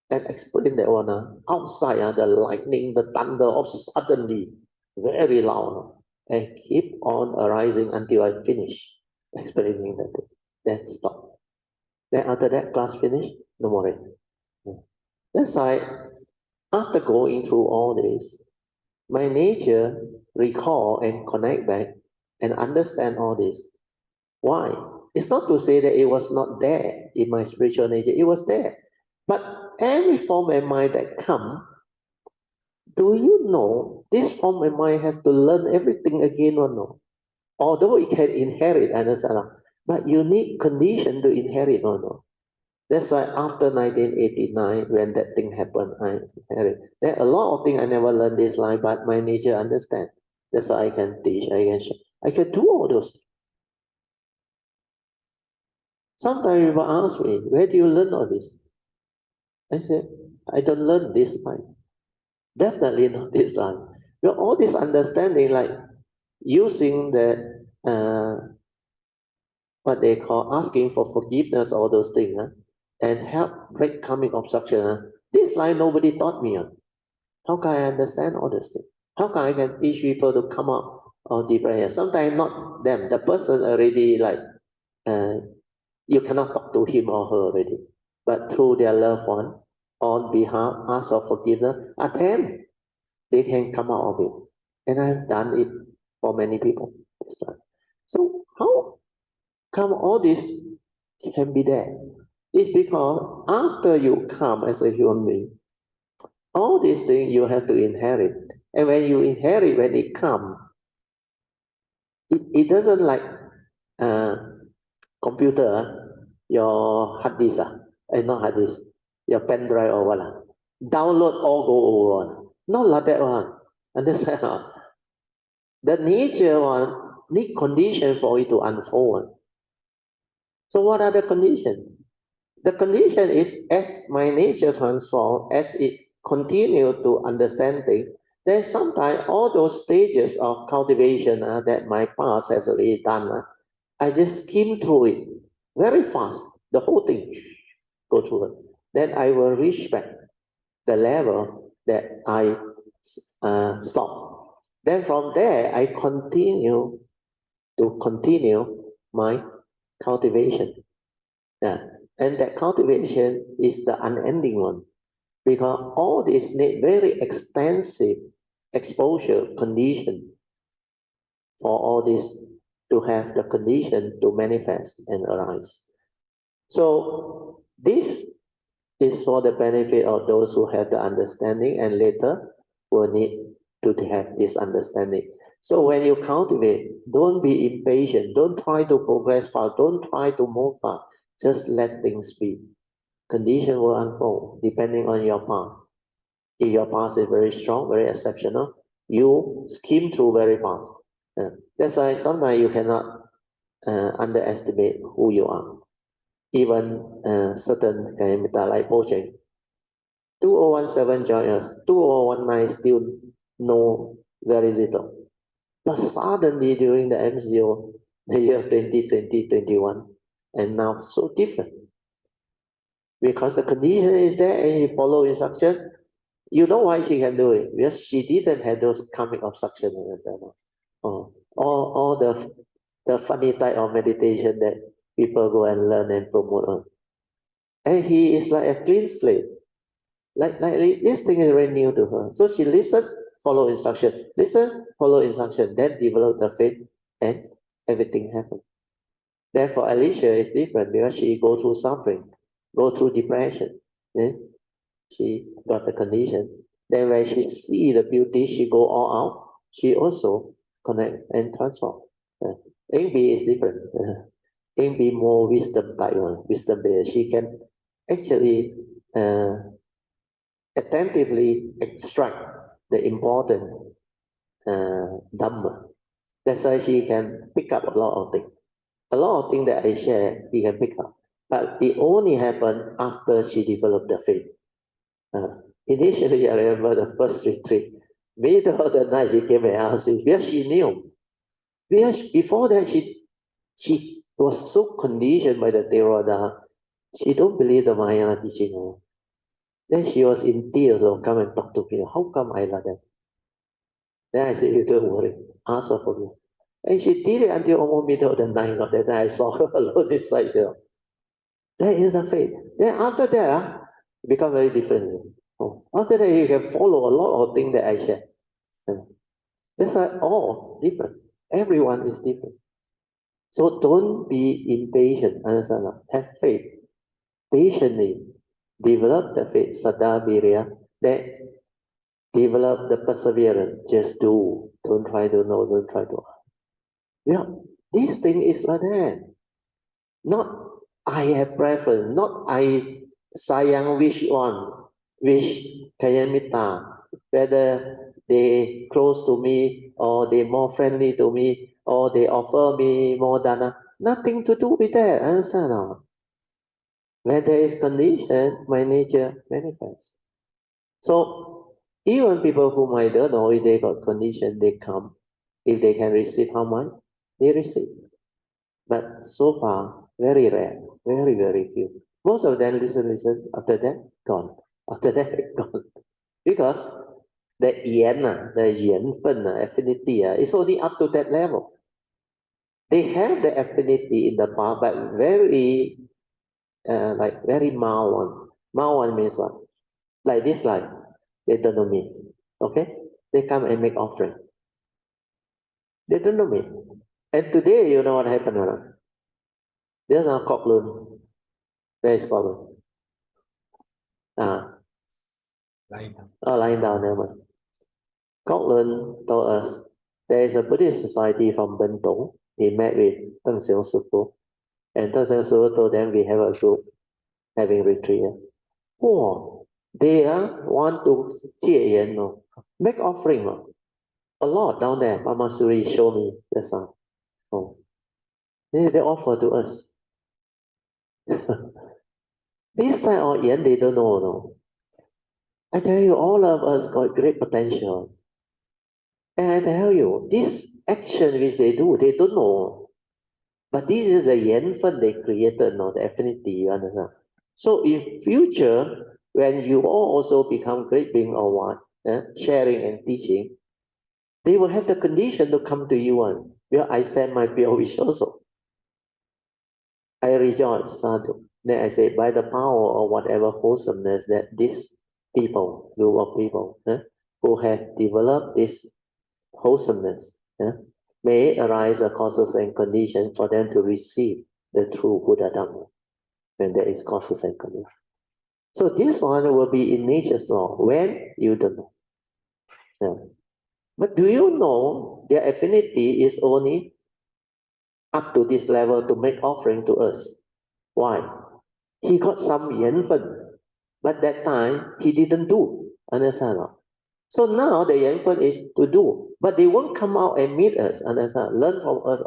and explain that one, outside the lightning, the thunder of suddenly very loud and keep on arising until I finish explaining that thing. Then stop. Then after that class finish, no more. That's why after going through all this, my nature recall and connect back and understand all this. Why? It's not to say that it was not there in my spiritual nature. It was there. But every form and mind that come, do you know this form and mind have to learn everything again or no? Although it can inherit, understand? But you need condition to inherit or no? That's why after 1989, when that thing happened, I inherit. There are a lot of things I never learned this life, but my nature understand. That's why I can teach, I can share. I can do all those things. Sometimes people ask me, where do you learn all this? I said, I don't learn this life. Definitely not this life. Well, all this understanding, like using the what they call asking for forgiveness, all those things, and help break karmic obstruction. This life nobody taught me. How can I understand all those things? How can I can teach people to come out of depression? Sometimes not them. The person already like you cannot talk to him or her already. But through their loved one, on behalf, ask for forgiveness, then they can come out of it. And I've done it for many people. So how come all this can be there? It's because after you come as a human being, all these things you have to inherit. And when you inherit, when it comes, it doesn't like uh, computer, your hard disk, not hard disk, your pen drive or what. Download all go over. Not like that one. Understand? The nature one need condition for it to unfold. So what are the conditions? The condition is as my nature transforms, as it continue to understand things, then sometimes all those stages of cultivation that my past has already done, I just skim through it very fast, the whole thing, go through it. Then I will reach back the level that I stop. Then from there, I continue my cultivation. Yeah. And that cultivation is the unending one because all this need very extensive exposure condition for all this to have the condition to manifest and arise. So this is for the benefit of those who have the understanding and later will need to have this understanding. So when you cultivate, don't be impatient. Don't try to progress fast. Don't try to move fast. Just let things be. Condition will unfold depending on your path. If your path is very strong, very exceptional, you skim through very fast. That's why sometimes you cannot underestimate who you are. Even certain Kayamita like Pocheng, 2017 join us, 2019 still know very little. But suddenly during the MCO, the year 2020, 21, and now so different. Because the condition is there and you follow instruction, you know why she can do it. Because she didn't have those karmic obstructions. All the funny type of meditation that people go and learn and promote on. And he is like a clean slate. Like this thing is very new to her. So she listened, follow instruction, listen, follow instruction, then develop the faith, and everything happened. Therefore, Alicia is different because she go through suffering, go through depression. She got the condition. Then when she see the beauty, she go all out. She also connect and transform. Amy is different. Amy more wisdom type one, wisdom based. She can actually attentively extract the important Dhamma. That's why she can pick up a lot of things. A lot of things that I share, she can pick up. But it only happened after she developed the faith. Initially, I remember the first retreat, middle of the night, she came and asked me, because she knew. Because before that, she was so conditioned by the Theravada, she don't believe the Mahayana teaching. Then she was in tears, come and talk to me. How come I like that? Then I said, you don't worry, ask her for me. And she did it until almost middle of the night. That I saw her alone inside there. That is the faith. Then after that, it become very different. After that, you can follow a lot of things that I share. That's why all different. Everyone is different. So don't be impatient. Understand? Have faith. Patiently develop the faith, Saddha Virya, that develop the perseverance. Just do. Don't try to know, don't try to. Yeah, this thing is like that. Not I have preference, not I sayang which one, which Kayamita, whether they close to me or they more friendly to me or they offer me more dana. Nothing to do with that. Understand? When there is condition, my nature manifests. So even people whom I don't know, if they got condition, they come. If they can receive how much, they receive. But so far, very rare, very, very few. Most of them listen, after that, gone. After that, gone. Because the yen fen, affinity, is only up to that level. They have the affinity in the past, but very, very mild one. Mild one means what? Like this life, they don't know me. Okay? They come and make offering. They don't know me. And today, you know what happened or not? There's now Cockloon. Where is Cockloon? Lying down there. Cockloon told us there is a Buddhist society from Bentong. He met with Deng Xiong Sufu. And Deng Xiong Sufu told them we have a group having retreat. Oh, they want to 戒烟, make offering. A lot down there. Mama Suri showed me the song. Oh. They offer to us. This type of yen they don't know. No. I tell you, all of us got great potential. And I tell you, this action which they do, they don't know. But this is a yen fund they created, no, the affinity, you understand? So in future, when you all also become great being or what, sharing and teaching, they will have the condition to come to you one. Well, I send my pure wish also. I rejoice, sadhu. Then I say, by the power of whatever wholesomeness that these people, group of people, who have developed this wholesomeness, may arise a causes and conditions for them to receive the true Buddha Dhamma when there is causes and conditions. So this one will be in nature's law when you don't know. But do you know their affinity is only up to this level to make offering to us? Why? He got some yanfen, but that time he didn't do. Understand? So now the yanfen is to do, but they won't come out and meet us. Understand? Learn from us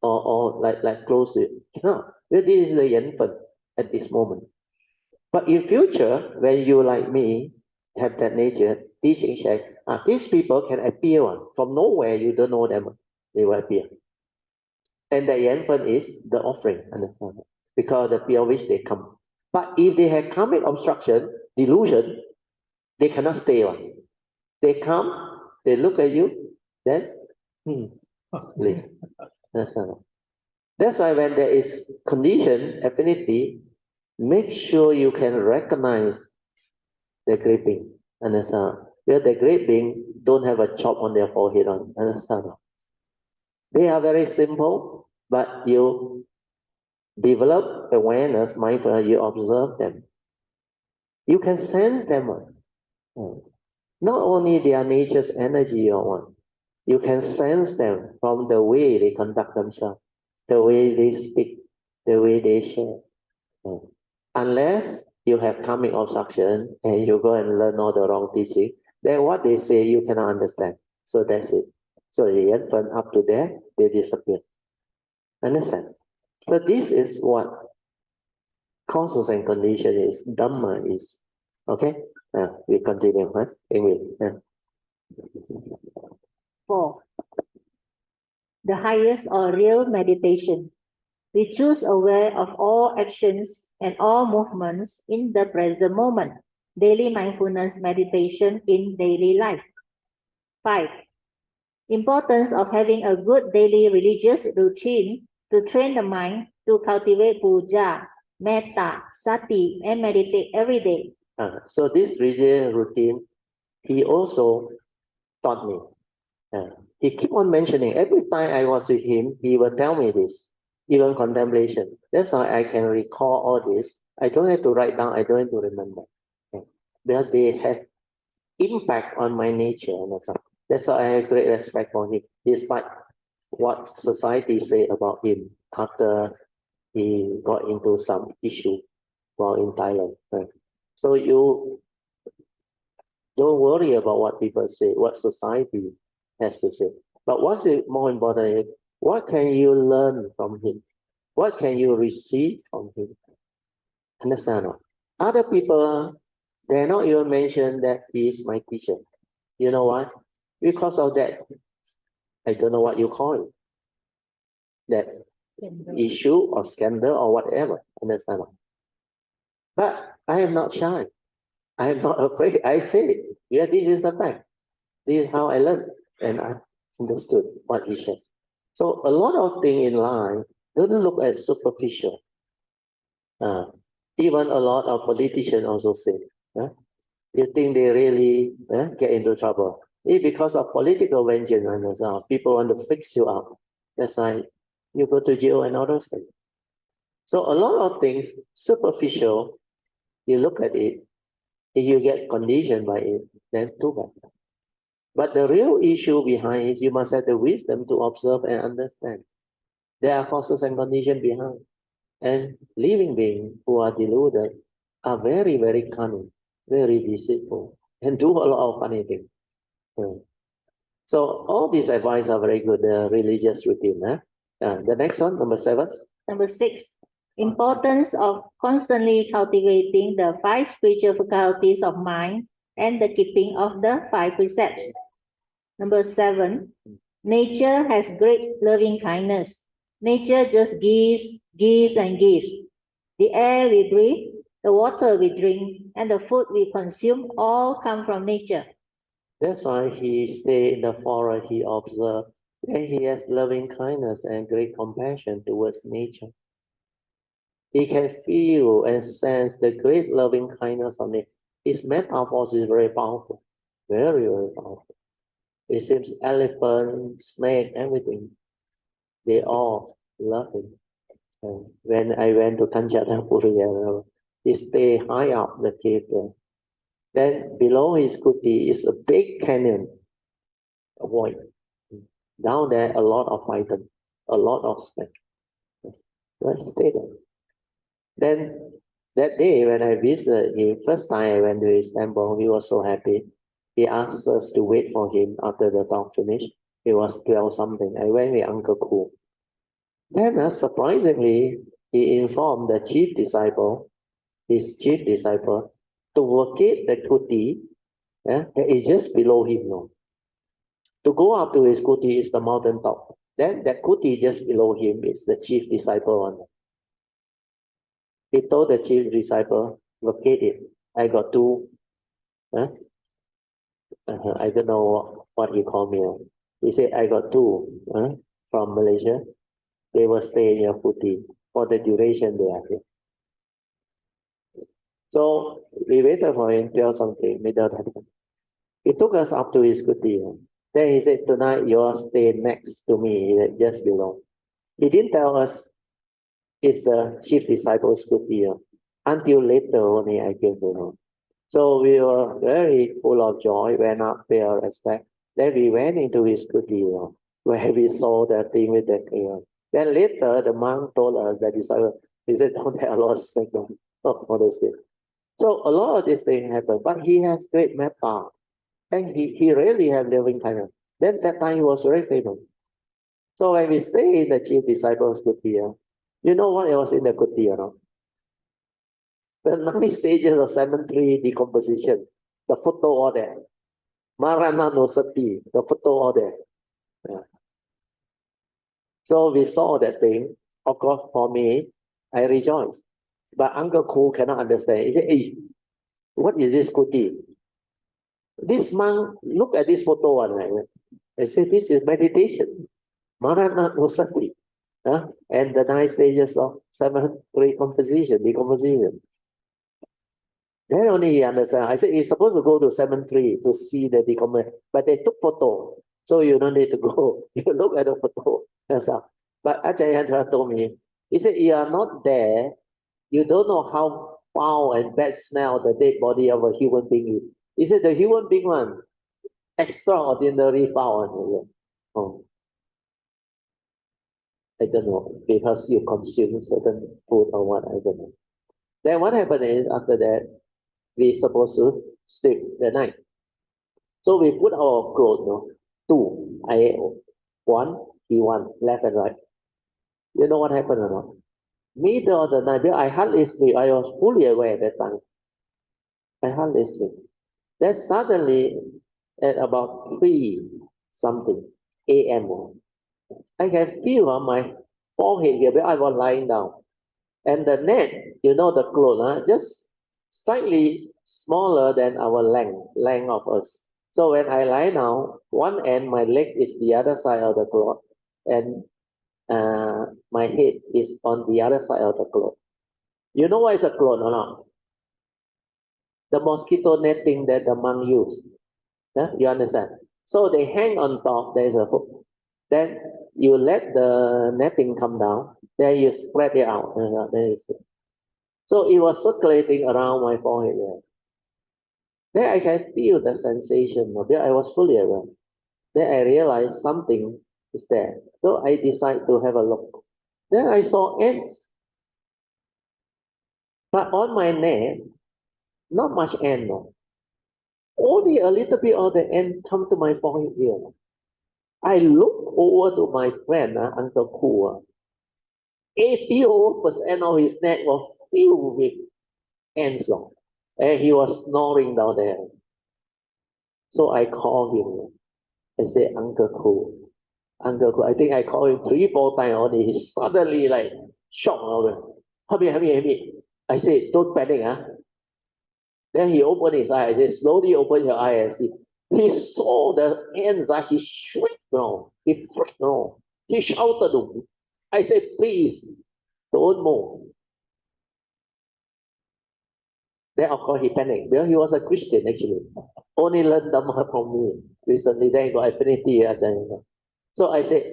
or like close to it. Cannot. Well, this is the yanfen at this moment. But in future, when you like me have that nature, teaching check, these people can appear from nowhere. You don't know them. They will appear. And the yanfen is the offering, understand? Because the pure which they come. But if they have karmic obstruction, delusion, they cannot stay on. They come, they look at you, then leave. Understand? That's why when there is condition, affinity, make sure you can recognize the great being. Understand? Where the great being don't have a chop on their forehead on. Understand? They are very simple, but you develop awareness, mindfulness, you observe them. You can sense them. Not only their nature's energy or what, you can sense them from the way they conduct themselves, the way they speak, the way they share. Unless you have karmic obstruction and you go and learn all the wrong teaching, then what they say you cannot understand. So that's it. So the infant up to there, they disappear. Understand? So this is what causes and condition is, Dhamma is. Okay? We continue, huh? Anyway. 4. The highest or real meditation. We choose aware of all actions and all movements in the present moment. Daily mindfulness meditation in daily life. 5. Importance of having a good daily religious routine to train the mind to cultivate puja, metta, sati, and meditate every day. So this religious routine, he also taught me. He keep on mentioning, every time I was with him, he will tell me this, even contemplation. That's why I can recall all this. I don't have to write down, I don't have to remember. Because they have impact on my nature. That's why I have great respect for him, despite what society say about him after he got into some issue while in Thailand. So you don't worry about what people say, what society has to say. But what's more important is what can you learn from him? What can you receive from him? Understand? Other people, they're not even mention that he is my teacher. You know why? Because of that, I don't know what you call it, that issue or scandal or whatever. Understand? But I am not shy. I am not afraid. I say it. Yeah, this is the fact. This is how I learned and I understood what he said. So a lot of things in life don't look at superficial. Even a lot of politicians also say, you think they really get into trouble. It's because of political vengeance. People want to fix you up. That's why you go to jail and all those things. So a lot of things, superficial, you look at it, if you get conditioned by it, then too bad. But the real issue behind is you must have the wisdom to observe and understand. There are causes and conditions behind. And living beings who are deluded are very, very cunning, very deceitful, and do a lot of funny things. So all these advice are very good, the religious routine. The next one, number 7. Number 6. Importance of constantly cultivating the 5 spiritual faculties of mind and the keeping of the 5 precepts. Number 7. Nature has great loving kindness. Nature just gives and gives. The air we breathe, the water we drink, and the food we consume all come from nature. That's why he stay in the forest, he observed, and he has loving kindness and great compassion towards nature. He can feel and sense the great loving kindness of nature. His metaphors is very powerful, very, very powerful. It seems elephant, snake, everything, they all love him. And when I went to Kanchanaburi, he stay high up the cave there. Then below his kuti is a big canyon. avoid. Down there, a lot of python, a lot of snake. Well, stay there. Then that day when I visited him, first time I went to his temple, he was so happy. He asked us to wait for him after the talk finished. It was 12 something. I went with Uncle Ku. Then surprisingly, he informed the chief disciple, his chief disciple, to locate the kuti that is just below him now. To go up to his kuti is the mountain top. Then that kuti just below him is the chief disciple one. He told the chief disciple, locate it. I got two. I don't know what he called me. He said, I got two from Malaysia. They will stay in your kuti for the duration they are here. So we waited for him till something. He took us up to his kuti. Then he said, tonight you all stay next to me, just below. He didn't tell us it's the chief disciple's kuti until later only I came to know. So we were very full of joy, went up there, respect. Then we went into his kuti where we saw the thing with the clear. Then later the monk told us that he said, don't have a lot of snake. So a lot of these things happen, but he has great metta. And he really have living kindness. Then that time he was very famous. So when we stay in the chief disciples kuti, you know what was in the kuti, The 9 stages of cemetery decomposition, the photo all there. Marana no sati, the photo all there. Yeah. So we saw that thing. Of course, for me, I rejoiced. But Uncle Ku cannot understand. He said, hey, what is this kuti? This monk, look at this photo one. Right? I said, this is meditation. Marana no sati. And the 9 stages of cemetery decomposition. Then only he understand. I said, he's supposed to go to cemetery to see the decomposition, but they took photo. So you don't need to go. You look at the photo. That's all. But Ajahn Yantra told me, he said, you are not there. You don't know how foul and bad smell the dead body of a human being is. He said, the human being one, extraordinary foul. Oh. I don't know, because you consume certain food or what, I don't know. Then what happened is, after that, we supposed to sleep the night. So we put our clothes, two, I one, he one, left and right. You know what happened or not? Middle of the night, I hardly sleep. I was fully aware at that time. I hardly sleep. Then suddenly, at about 3 something a.m., I can feel on my forehead here where I was lying down. And the net, the cloth, just slightly smaller than our length of us. So when I lie down, one end, my leg is the other side of the cloth, and my head is on the other side of the cloth. You know what is a cloth or not? The mosquito netting that the monk use. You understand? So they hang on top, there is a hook. Then you let the netting come down, then you spread it out. So it was circulating around my forehead there. Then I can feel the sensation of it. I was fully aware. Then I realized something is there. So I decided to have a look. Then I saw ants. But on my neck, not much ant, no. Only a little bit of the ant come to my forehead here. I look over to my friend, Uncle Ku. 80% of his neck was filled with ants. And he was snoring down there. So I called him. I said, Uncle Ku. Uncle Ku. I think I called him 3-4 times only. He suddenly like shocked. Help me. I said, don't panic. Then he opened his eye. I said, slowly open your eye and see. He saw the ants. He shrieked. He freaked. He shouted. I said, please, don't move. Then, of course, he panicked. Well, he was a Christian, actually. Only learned Dhamma from me recently. Then he got affinity. So I said,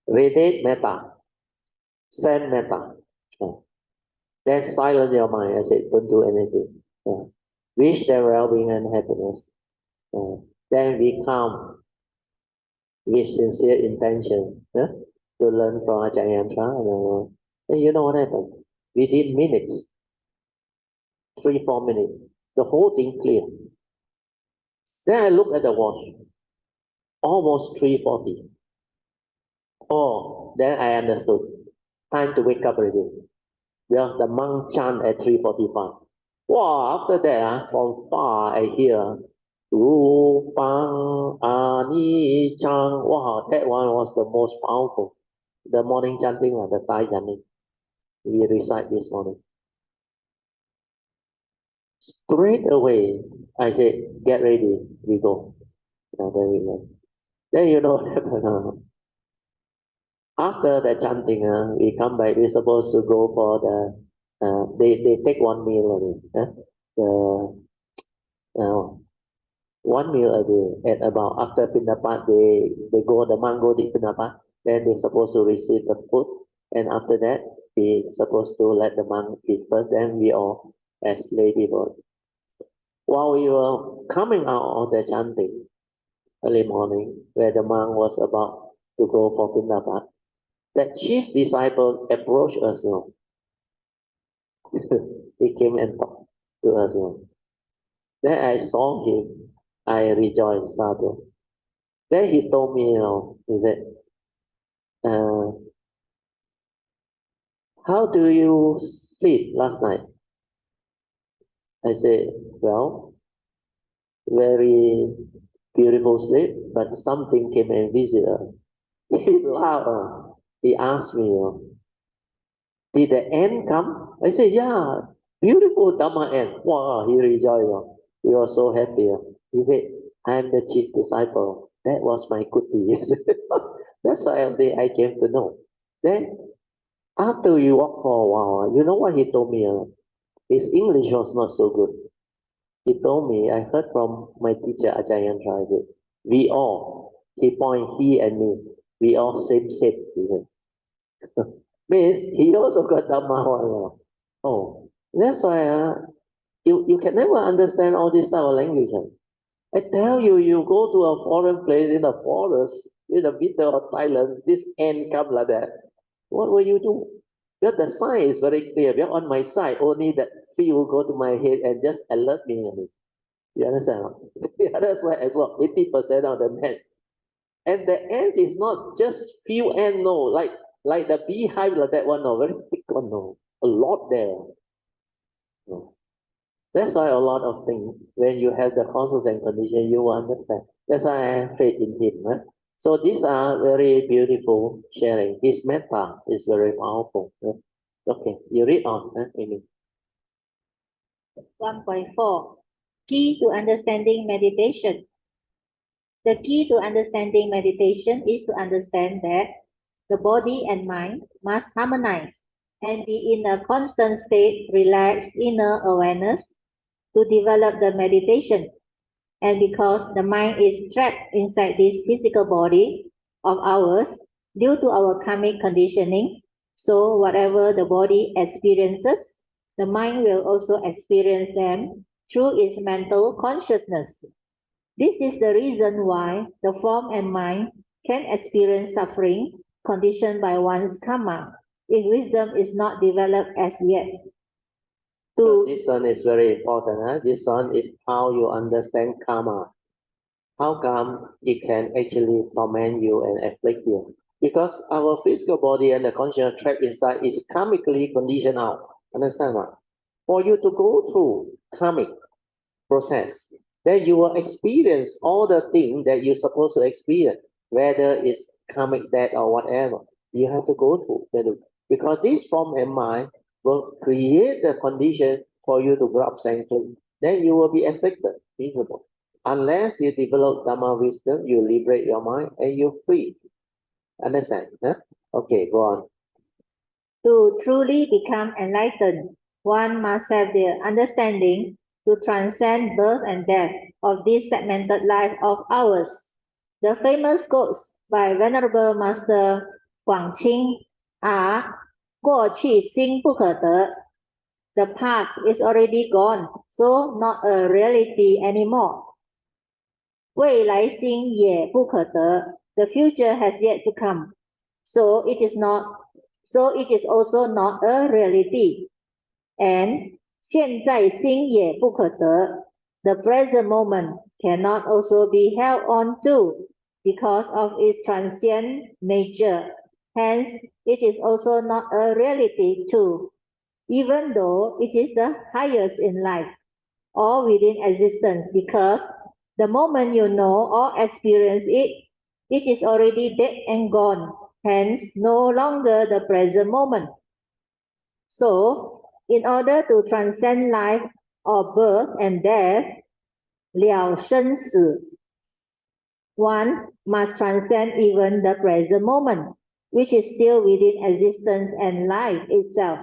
radiate metta. Send metta. Then silence your mind. I said, don't do anything. Wish their well-being and happiness. Then we calm. with sincere intention to learn from Ajahn Chah. And you know what happened? Within minutes, 3-4 minutes, the whole thing clear. Then I look at the watch, almost 3:40. Oh, then I understood. Time to wake up already. Yeah, the monk chant at 3:45. Wow, after that, from far I hear Rupang Ani Chang. Wow, that one was the most powerful. The morning chanting, the Thai chanting. We recite this morning. Straight away, I said, get ready, we go. Then we go. Then you know what happened. After the chanting, we come back, we're supposed to go for they take one meal only. The, one meal a day at about after Pindapat, they go, the monk go to Pindapat, then they're supposed to receive the food. And after that, we supposed to let the monk eat first, then we all as lay people. While we were coming out of the chanting early morning, where the monk was about to go for Pindapat, the chief disciple approached us now. He came and talked to us now. Then I saw him, I rejoiced, sadhu. Then he told me, he said, how do you sleep last night? I said, well, very beautiful sleep, but something came and visited us. He laughed. He asked me, did the end come? I said, yeah, beautiful Dhamma end. Wow, he rejoiced. He was so happy. He said, I am the chief disciple. That was my good deed. That's why I came to know. Then, after we walked for a while, you know what he told me? His English was not so good. He told me, I heard from my teacher, Ajahn Chah, we all, he and me, we all same. He said. Means he also got Dhamma one. Oh, that's why you can never understand all this type of language. I tell you, you go to a foreign place in the forest, in the middle of Thailand, this ant come like that. What will you do? Because the sign is very clear. Because on my side, only that feel go to my head and just alert me. You understand? The other side as well, 80% of the men. And the ants is not just few ants, no, like the beehive like that one, no, very big one, no. A lot there. No. That's why a lot of things, when you have the causes and conditions, you will understand. That's why I have faith in him. Right? So these are very beautiful sharing. His metta is very powerful. Right? Okay, you read on, Amy. 1.4 Key to understanding meditation. The key to understanding meditation is to understand that the body and mind must harmonize and be in a constant state, relaxed inner awareness to develop the meditation. And because the mind is trapped inside this physical body of ours due to our karmic conditioning, so whatever the body experiences, the mind will also experience them through its mental consciousness. This is the reason why the form and mind can experience suffering conditioned by one's karma if wisdom is not developed as yet. So this one is very important. Huh? This one is how you understand karma. How come it can actually torment you and afflict you? Because our physical body and the conscious trapped inside is karmically conditioned out. Understand what? For you to go through karmic process, then you will experience all the things that you're supposed to experience, whether it's karmic death or whatever. You have to go through. Because this form and mind will create the condition for you to grab sanctuary. Then you will be affected, miserable. Unless you develop Dhamma wisdom, you liberate your mind and you're free. Understand? Huh? Okay, go on. To truly become enlightened, one must have the understanding to transcend birth and death of this segmented life of ours. The famous quotes by Venerable Master Guangqing are 过去心不可得. The past is already gone, so not a reality anymore. 未来心也不可得. The future has yet to come. So it is also not a reality. And 现在心也不可得. The present moment cannot also be held on to because of its transient nature. Hence, it is also not a reality too, even though it is the highest in life or within existence, because the moment you know or experience it, it is already dead and gone, hence no longer the present moment. So, in order to transcend life or birth and death, 了生死, one must transcend even the present moment, which is still within existence and life itself.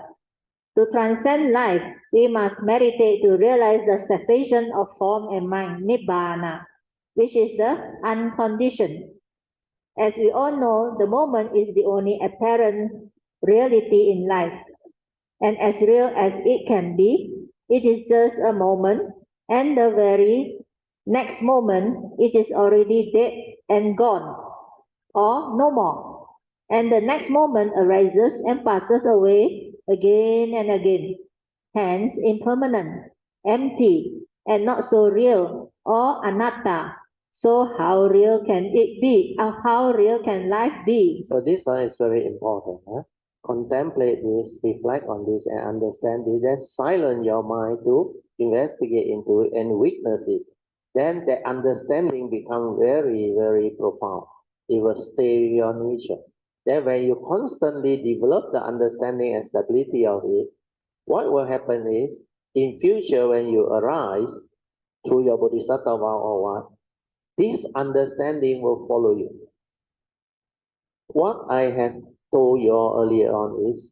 To transcend life, we must meditate to realize the cessation of form and mind, nibbana, which is the unconditioned. As we all know, the moment is the only apparent reality in life. And as real as it can be, it is just a moment, and the very next moment, it is already dead and gone, or no more. And the next moment arises and passes away again and again, hence impermanent, empty, and not so real, or anatta. So how real can it be? How real can life be? So this one is very important. Huh? Contemplate this, reflect on this, and understand this. Then silence your mind to investigate into it and witness it. Then the understanding becomes very, very profound. It will stay with your nature. Then when you constantly develop the understanding and stability of it, what will happen is, in future when you arise through your bodhisattva or what, this understanding will follow you. What I have told you earlier on is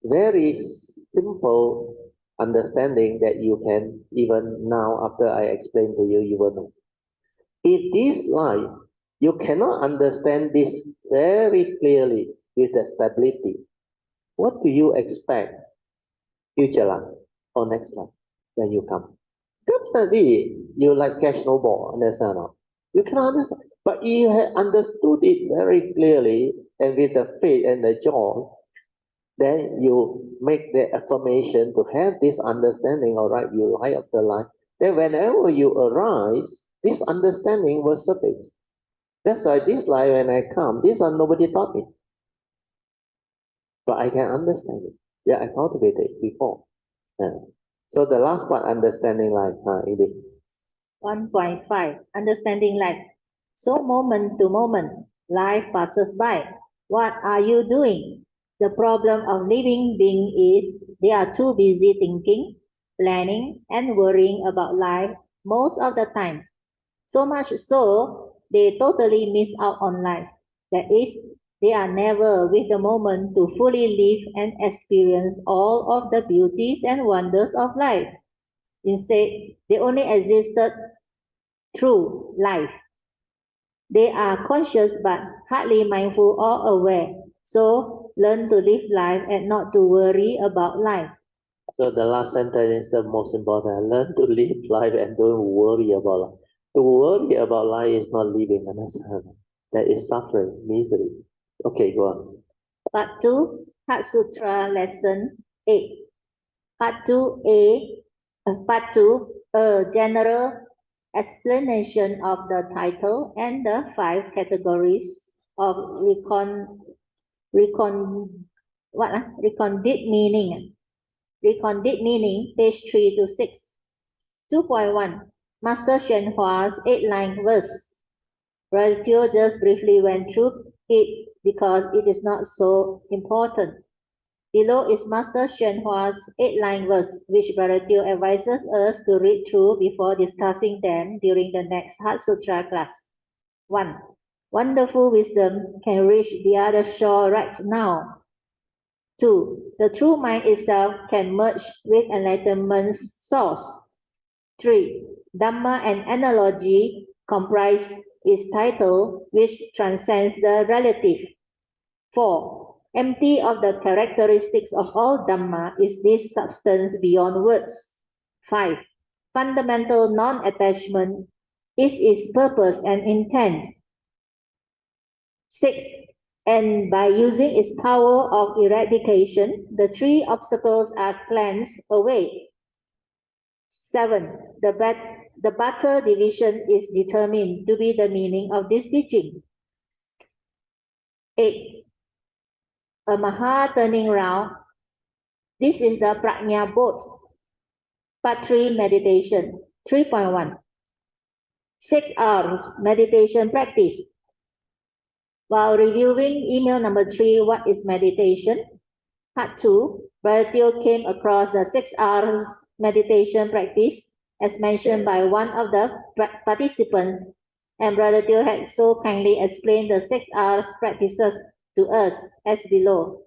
very simple understanding that you can, even now after I explain to you, you will know. In this life, you cannot understand this very clearly with the stability. What do you expect future life or next life when you come? Definitely, you like catch snowball, understand or not? You cannot understand. But you have understood it very clearly and with the faith and the joy, then you make the affirmation to have this understanding, all right, you light up the light. Then whenever you arise, this understanding will surface. That's why this life when I come, this one nobody taught me. But I can understand it. Yeah, I cultivated it before. Yeah. So the last part, understanding life, Edith. 1.5 Understanding life. So moment to moment, life passes by. What are you doing? The problem of living being is they are too busy thinking, planning, and worrying about life most of the time. So much so, they totally miss out on life. That is, they are never with the moment to fully live and experience all of the beauties and wonders of life. Instead, they only existed through life. They are conscious but hardly mindful or aware. So learn to live life and not to worry about life. So the last sentence is the most important. Learn to live life and don't worry about life. To worry about life is not living, understand? That is suffering, misery. Okay, go on. Part 2, Heart Sutra Lesson 8. Part 2A, Part 2, a general explanation of the title and the 5 categories of recondite meaning. Recondite meaning, page 3 to 6. 2.1 Master Shen Hua's 8-line verse. Brother Teo just briefly went through it because it is not so important. Below is Master Shen Hua's 8-line verse, which Brother Teo advises us to read through before discussing them during the next Heart Sutra class. 1. Wonderful wisdom can reach the other shore right now. 2. The true mind itself can merge with enlightenment's source. 3. Dhamma and analogy comprise its title, which transcends the relative. 4. Empty of the characteristics of all Dhamma is this substance beyond words. 5. Fundamental non-attachment is its purpose and intent. 6. And by using its power of eradication, the 3 obstacles are cleansed away. 7. The battle division is determined to be the meaning of this teaching. 8. A Maha turning round. This is the Prajna boat. Part 3 meditation. 3.1. 6 hours meditation practice. While reviewing email number 3, what is meditation? Part 2, Brother Teo came across the 6 hours meditation practice as mentioned by one of the participants, and Brother Teo had so kindly explained the 6 hours practices to us as below.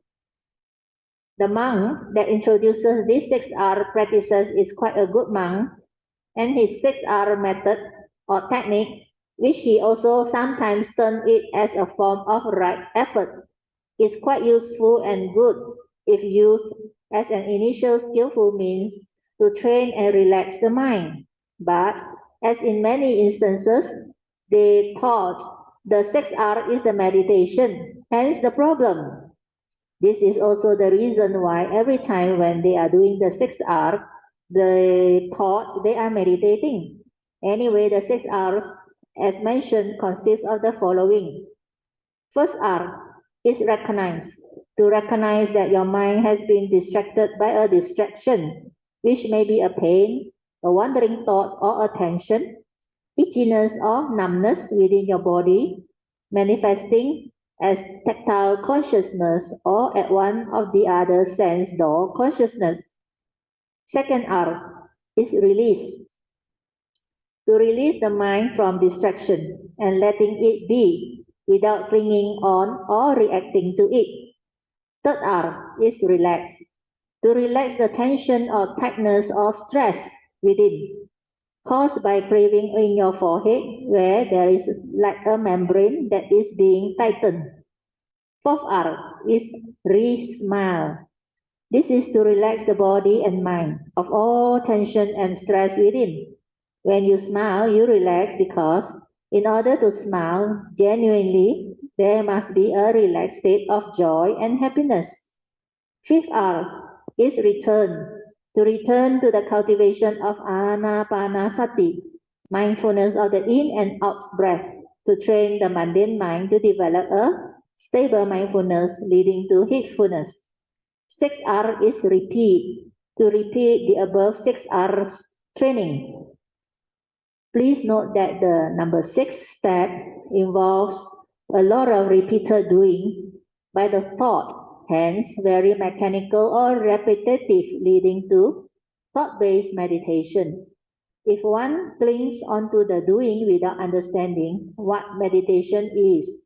The monk that introduces these 6 hour practices is quite a good monk, and his 6 hour method or technique, which he also sometimes turns it as a form of right effort, is quite useful and good if used as an initial skillful means to train and relax the mind. But as in many instances, they thought the 6 hour is the meditation, hence the problem. This is also the reason why every time when they are doing the 6 hour, they thought they are meditating. Anyway, the 6 hours, as mentioned, consists of the following. First hour is recognize. To recognize that your mind has been distracted by a distraction, which may be a pain, a wandering thought, or a tension, itchiness or numbness within your body, manifesting as tactile consciousness or at one of the other sense door consciousness. Second R is release. To release the mind from distraction and letting it be without clinging on or reacting to it. Third R is relax. To relax the tension or tightness or stress within, caused by craving in your forehead where there is like a membrane that is being tightened. Fourth R is re-smile. This is to relax the body and mind of all tension and stress within. When you smile, you relax because in order to smile genuinely, there must be a relaxed state of joy and happiness. Fifth R is return. To return to the cultivation of anapanasati, mindfulness of the in and out breath, to train the mundane mind to develop a stable mindfulness leading to heedfulness. 6 R is repeat. To repeat the above 6 R's training. Please note that the number 6 step involves a lot of repeated doing by the thought, hence very mechanical or repetitive, leading to thought-based meditation. If one clings onto the doing without understanding what meditation is,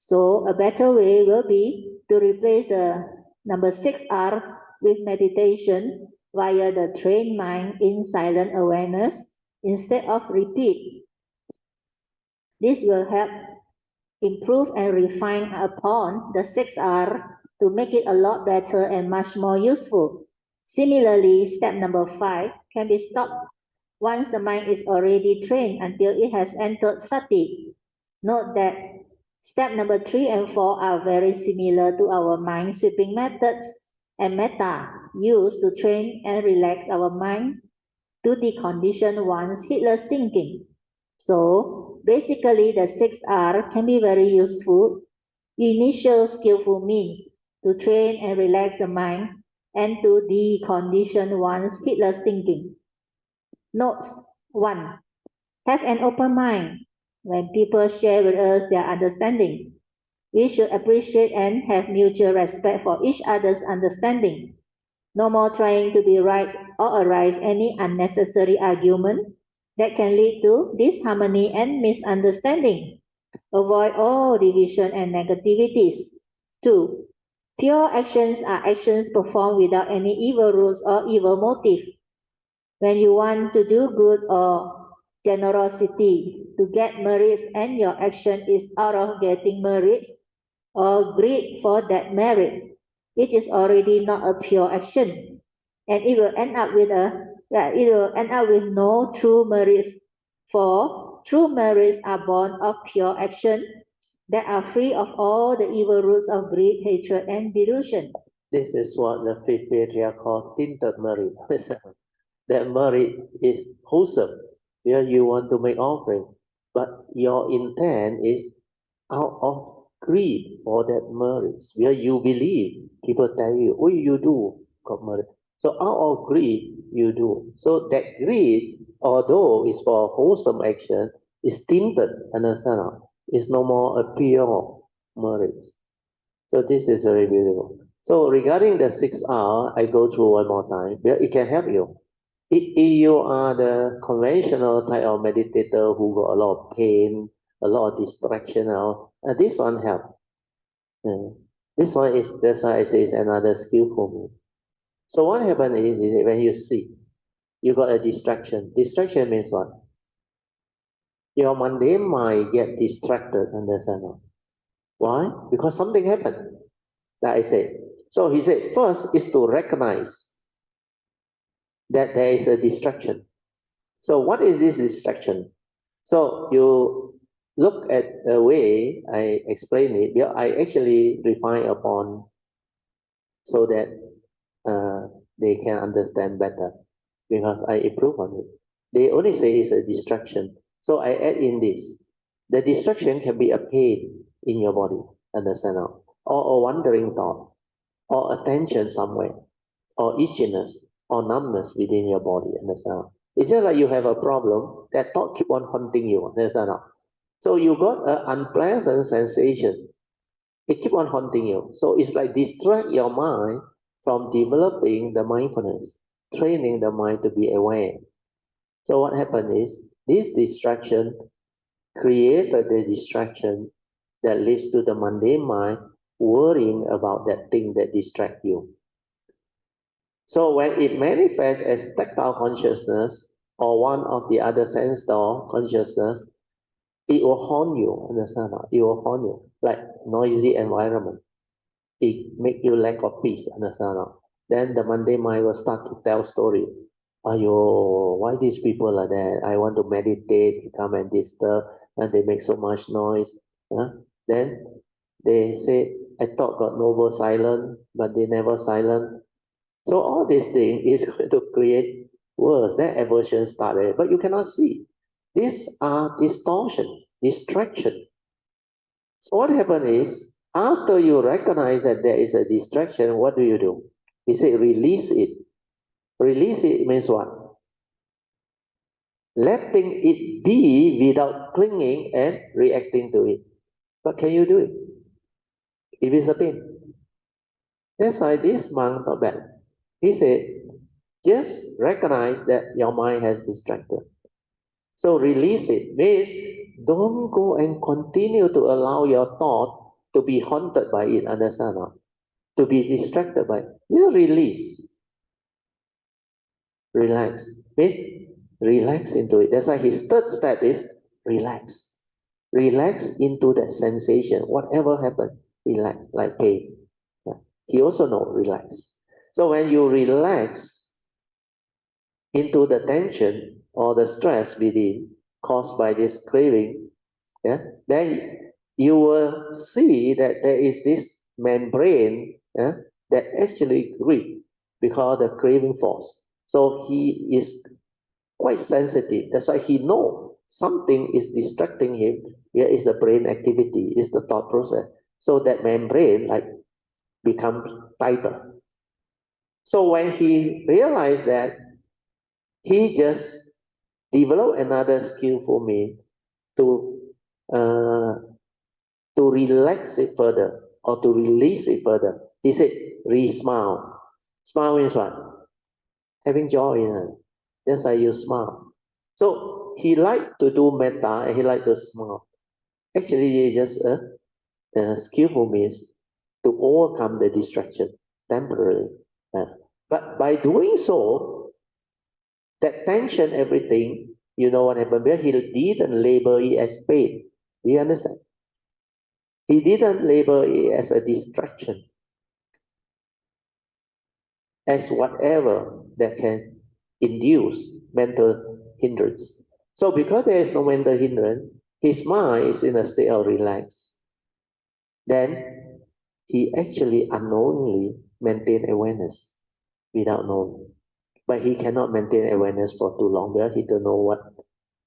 so a better way will be to replace the number 6 R with meditation via the trained mind in silent awareness instead of repeat. This will help improve and refine upon the 6 R to make it a lot better and much more useful. Similarly, step number 5 can be stopped once the mind is already trained until it has entered sati. Note that step number 3 and 4 are very similar to our mind sweeping methods and metta used to train and relax our mind to decondition one's heedless thinking. So basically the 6 R can be very useful initial skillful means to train and relax the mind and to decondition one's heedless thinking. Notes 1. Have an open mind. When people share with us their understanding, we should appreciate and have mutual respect for each other's understanding. No more trying to be right or arise any unnecessary argument that can lead to disharmony and misunderstanding. Avoid all division and negativities. 2. Pure actions are actions performed without any evil rules or evil motive. When you want to do good or generosity to get merits and your action is out of getting merits or greed for that merit, it is already not a pure action, and it will end up with no true merits. For true merits are born of pure action that are free of all the evil roots of greed, hatred, and delusion. This is what the fifth patriarch called tinted merit. That merit is wholesome, where you want to make offering, but your intent is out of greed for that merit, where you believe people tell you, "Oh, you do got merit." So out of greed, you do. So that greed, although it's for wholesome action, is tinted, understand? It's no more a pure merit. So this is very beautiful. So regarding the 6R, I go through one more time. It can help you. If you are the conventional type of meditator who got a lot of pain, a lot of distraction, this one help. This one is, that's why I say it's another skill for me. So what happens is when you see, you got a distraction. Distraction means what? Your mundane mind get distracted, understand? Why? Because something happened. Like I said. So he said, first is to recognize that there is a distraction. So what is this distraction? So you look at the way I explain it. I actually refine upon so that they can understand better because I improve on it. They only say it's a distraction. So I add in this. The distraction can be a pain in your body, understand now? Or a wandering thought, or attention somewhere, or itchiness, or numbness within your body, understand? It's just like you have a problem, that thought keep on haunting you, understand? So you got an unpleasant sensation, it keep on haunting you. So it's like distract your mind from developing the mindfulness, training the mind to be aware. So what happened is, this distraction created the distraction that leads to the mundane mind worrying about that thing that distract you. So when it manifests as tactile consciousness or one of the other sense door consciousness, it will haunt you, understand? It will haunt you, like noisy environment. It make you lack of peace, understand? Then the mundane mind will start to tell story. Ayo, why these people like that? I want to meditate, come and disturb, and they make so much noise. Then they say, I thought God noble silent, but they never silent. So all these things is going to create worse. That aversion started, but you cannot see. These are distortion, distraction. So what happened is, after you recognize that there is a distraction, what do? He said, release it. Release it means what? Letting it be without clinging and reacting to it. But can you do it? If it's a pain. That's why this monk not bad. He said, just recognize that your mind has distracted. So release it. Means don't go and continue to allow your thought to be haunted by it, understand? To be distracted by it. You release. Relax. Means relax into it. That's why his third step is relax. Relax into that sensation. Whatever happened, relax, like pain. Yeah. He also know relax. So when you relax into the tension or the stress within caused by this craving, then you will see that there is this membrane that actually grip because of the craving force. So he is quite sensitive. That's why he know something is distracting him. Here is the brain activity, is the thought process. So that membrane like becomes tighter. So when he realized that, he just developed another skill for me to uh, to relax it further or to release it further. He said, re-smile. Smile means what? Having joy in it. That's why you smile. So he liked to do metta and he liked to smile. Actually, it's just a skillful means to overcome the distraction temporarily. But by doing so, that tension, everything, you know what happened? He didn't label it as pain. Do you understand? He didn't label it as a distraction, as whatever that can induce mental hindrance. So because there is no mental hindrance, his mind is in a state of relax. then he actually unknowingly maintain awareness without knowing. But he cannot maintain awareness for too long because he don't know what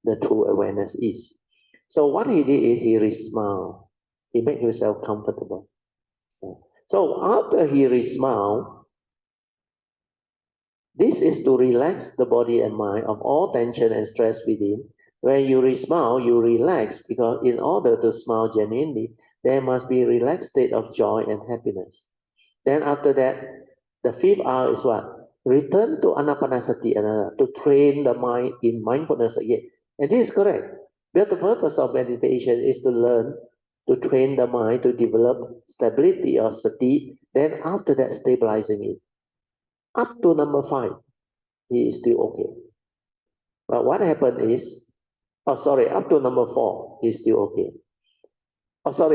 the true awareness is. So what he did is he smiled. He made himself comfortable. So after he smiled, this is to relax the body and mind of all tension and stress within. When you smile, you relax because in order to smile genuinely, there must be a relaxed state of joy and happiness. Then after that, the fifth hour is what? Return to anapanasati, to train the mind in mindfulness again. And this is correct. Because the purpose of meditation is to learn to train the mind to develop stability or sati. Then after that, stabilizing it. Up to number 5, he is still okay. But what happened is, up to number 4, he's still okay.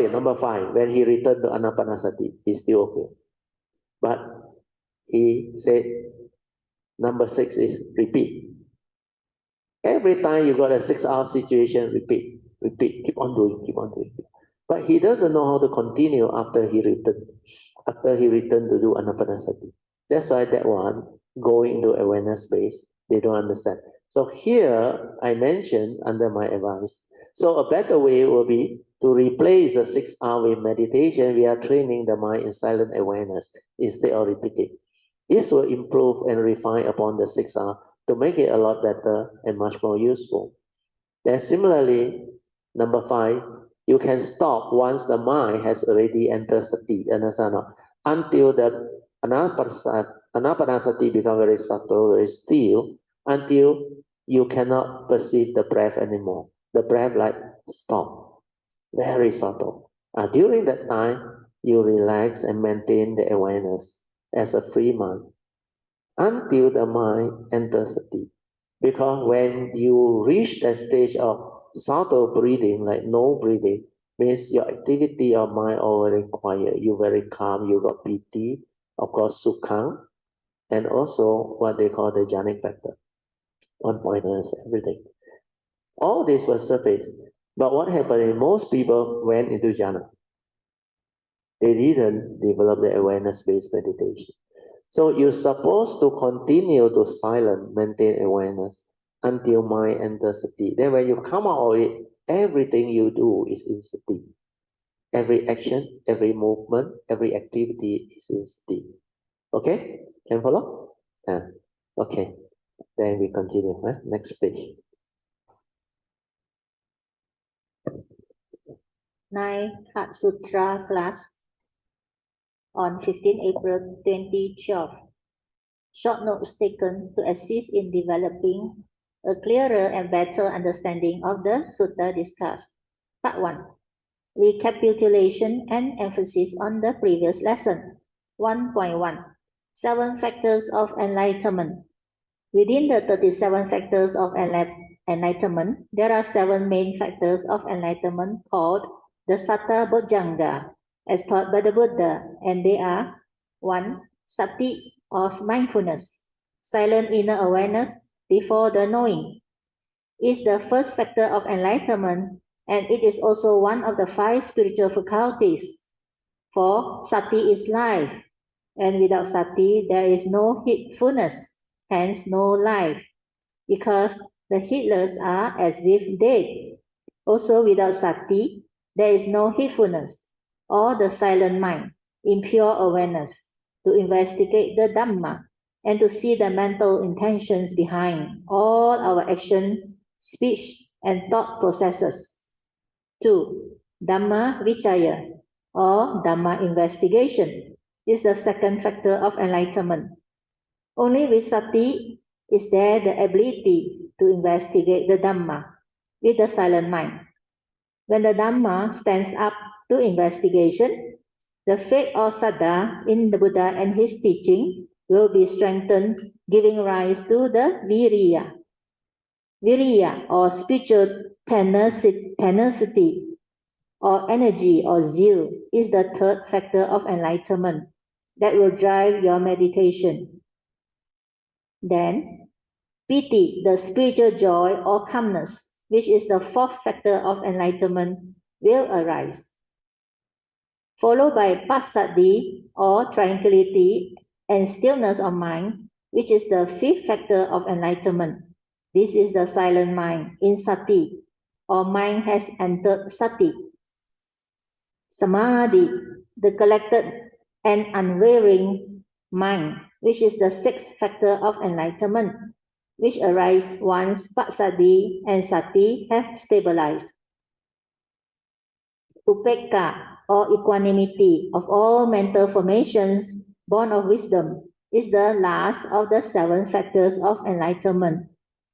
Number 5, when he returned to anapanasati, he's still okay. But he said, number 6 is repeat. Every time you got a 6-hour situation, repeat, keep on doing. But he doesn't know how to continue after he returned to do anapanasati. That's why that one, going into awareness space, they don't understand. So here, I mentioned under my advice, so a better way will be to replace the 6-hour with meditation. We are training the mind in silent awareness instead of repeating. This will improve and refine upon the 6-hour to make it a lot better and much more useful. Then similarly, number 5, you can stop once the mind has already entered sati, until the anapanasati becomes very subtle, very still, until you cannot perceive the breath anymore. The breath like stop, very subtle. During that time, you relax and maintain the awareness as a free mind until the mind enters sati. Because when you reach that stage of subtle breathing, like no breathing, means your activity of mind already quiet. You very calm. You got piti, of course, sukha, and also what they call the jhanic factor, one-pointers, everything. All this was surface. But what happened is most people went into jhana. They didn't develop the awareness-based meditation. So you're supposed to continue to silent, maintain awareness until mind enters sati. Then when you come out of it, everything you do is in sati. Every action, every movement, every activity is in sati. Okay? Can follow? Okay. Then we continue. Next page. 9th Sutra class on 15 April 2012. Short notes taken to assist in developing a clearer and better understanding of the sutta discussed. Part 1. Recapitulation and emphasis on the previous lesson. 1.1. 7 factors of enlightenment. Within the 37 factors of enlightenment, there are 7 main factors of enlightenment called the Satta Bojjhanga, as taught by the Buddha, and they are 1. Sati, or mindfulness, silent inner awareness before the knowing, is the first factor of enlightenment, and it is also one of the 5 spiritual faculties. For sati is life, and without sati there is no heedfulness, hence no life, because the heedless are as if dead. Also without sati, there is no heedfulness, or the silent mind, impure awareness, to investigate the Dhamma and to see the mental intentions behind all our action, speech, and thought processes. 2. Dhamma Vichaya, or Dhamma investigation, is the second factor of enlightenment. Only with sati is there the ability to investigate the Dhamma with the silent mind. When the Dhamma stands up to investigation, the faith or saddha in the Buddha and his teaching will be strengthened, giving rise to the viriya. Viriya, or spiritual tenacity, or energy or zeal, is the third factor of enlightenment that will drive your meditation. Then, piti, the spiritual joy or calmness, which is the fourth factor of enlightenment, will arise. followed by passaddhi or tranquility and stillness of mind, which is the fifth factor of enlightenment. This is the silent mind in sati, or mind has entered sati. Samadhi, the collected and unwavering mind, which is the sixth factor of enlightenment, which arises once passaddhi and sati have stabilized. Upekkha, or equanimity of all mental formations born of wisdom, is the last of the seven factors of enlightenment,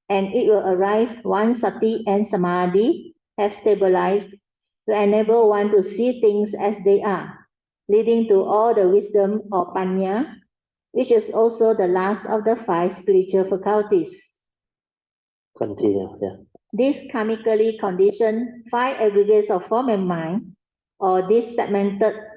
and it will arise once sati and samadhi have stabilized to enable one to see things as they are, leading to all the wisdom or panya, which is also the last of the five spiritual faculties. Continue, yeah. This karmically conditioned five aggregates of form and mind, or this segmental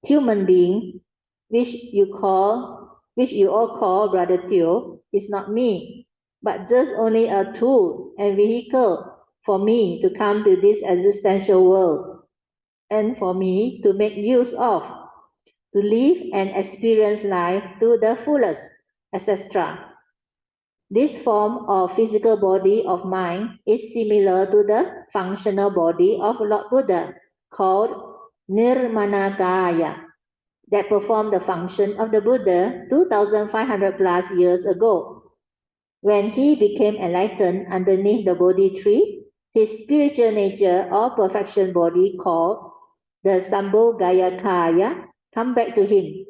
human being, which you all call Brother Theo, is not me, but just only a tool and vehicle for me to come to this existential world, and for me to make use of, to live and experience life to the fullest, etc. This form of physical body of mind is similar to the functional body of Lord Buddha, called Nirmanakaya, that performed the function of the Buddha 2,500 plus years ago. When he became enlightened underneath the Bodhi tree, his spiritual nature or perfection body, called the Sambhogayakaya, come back to him,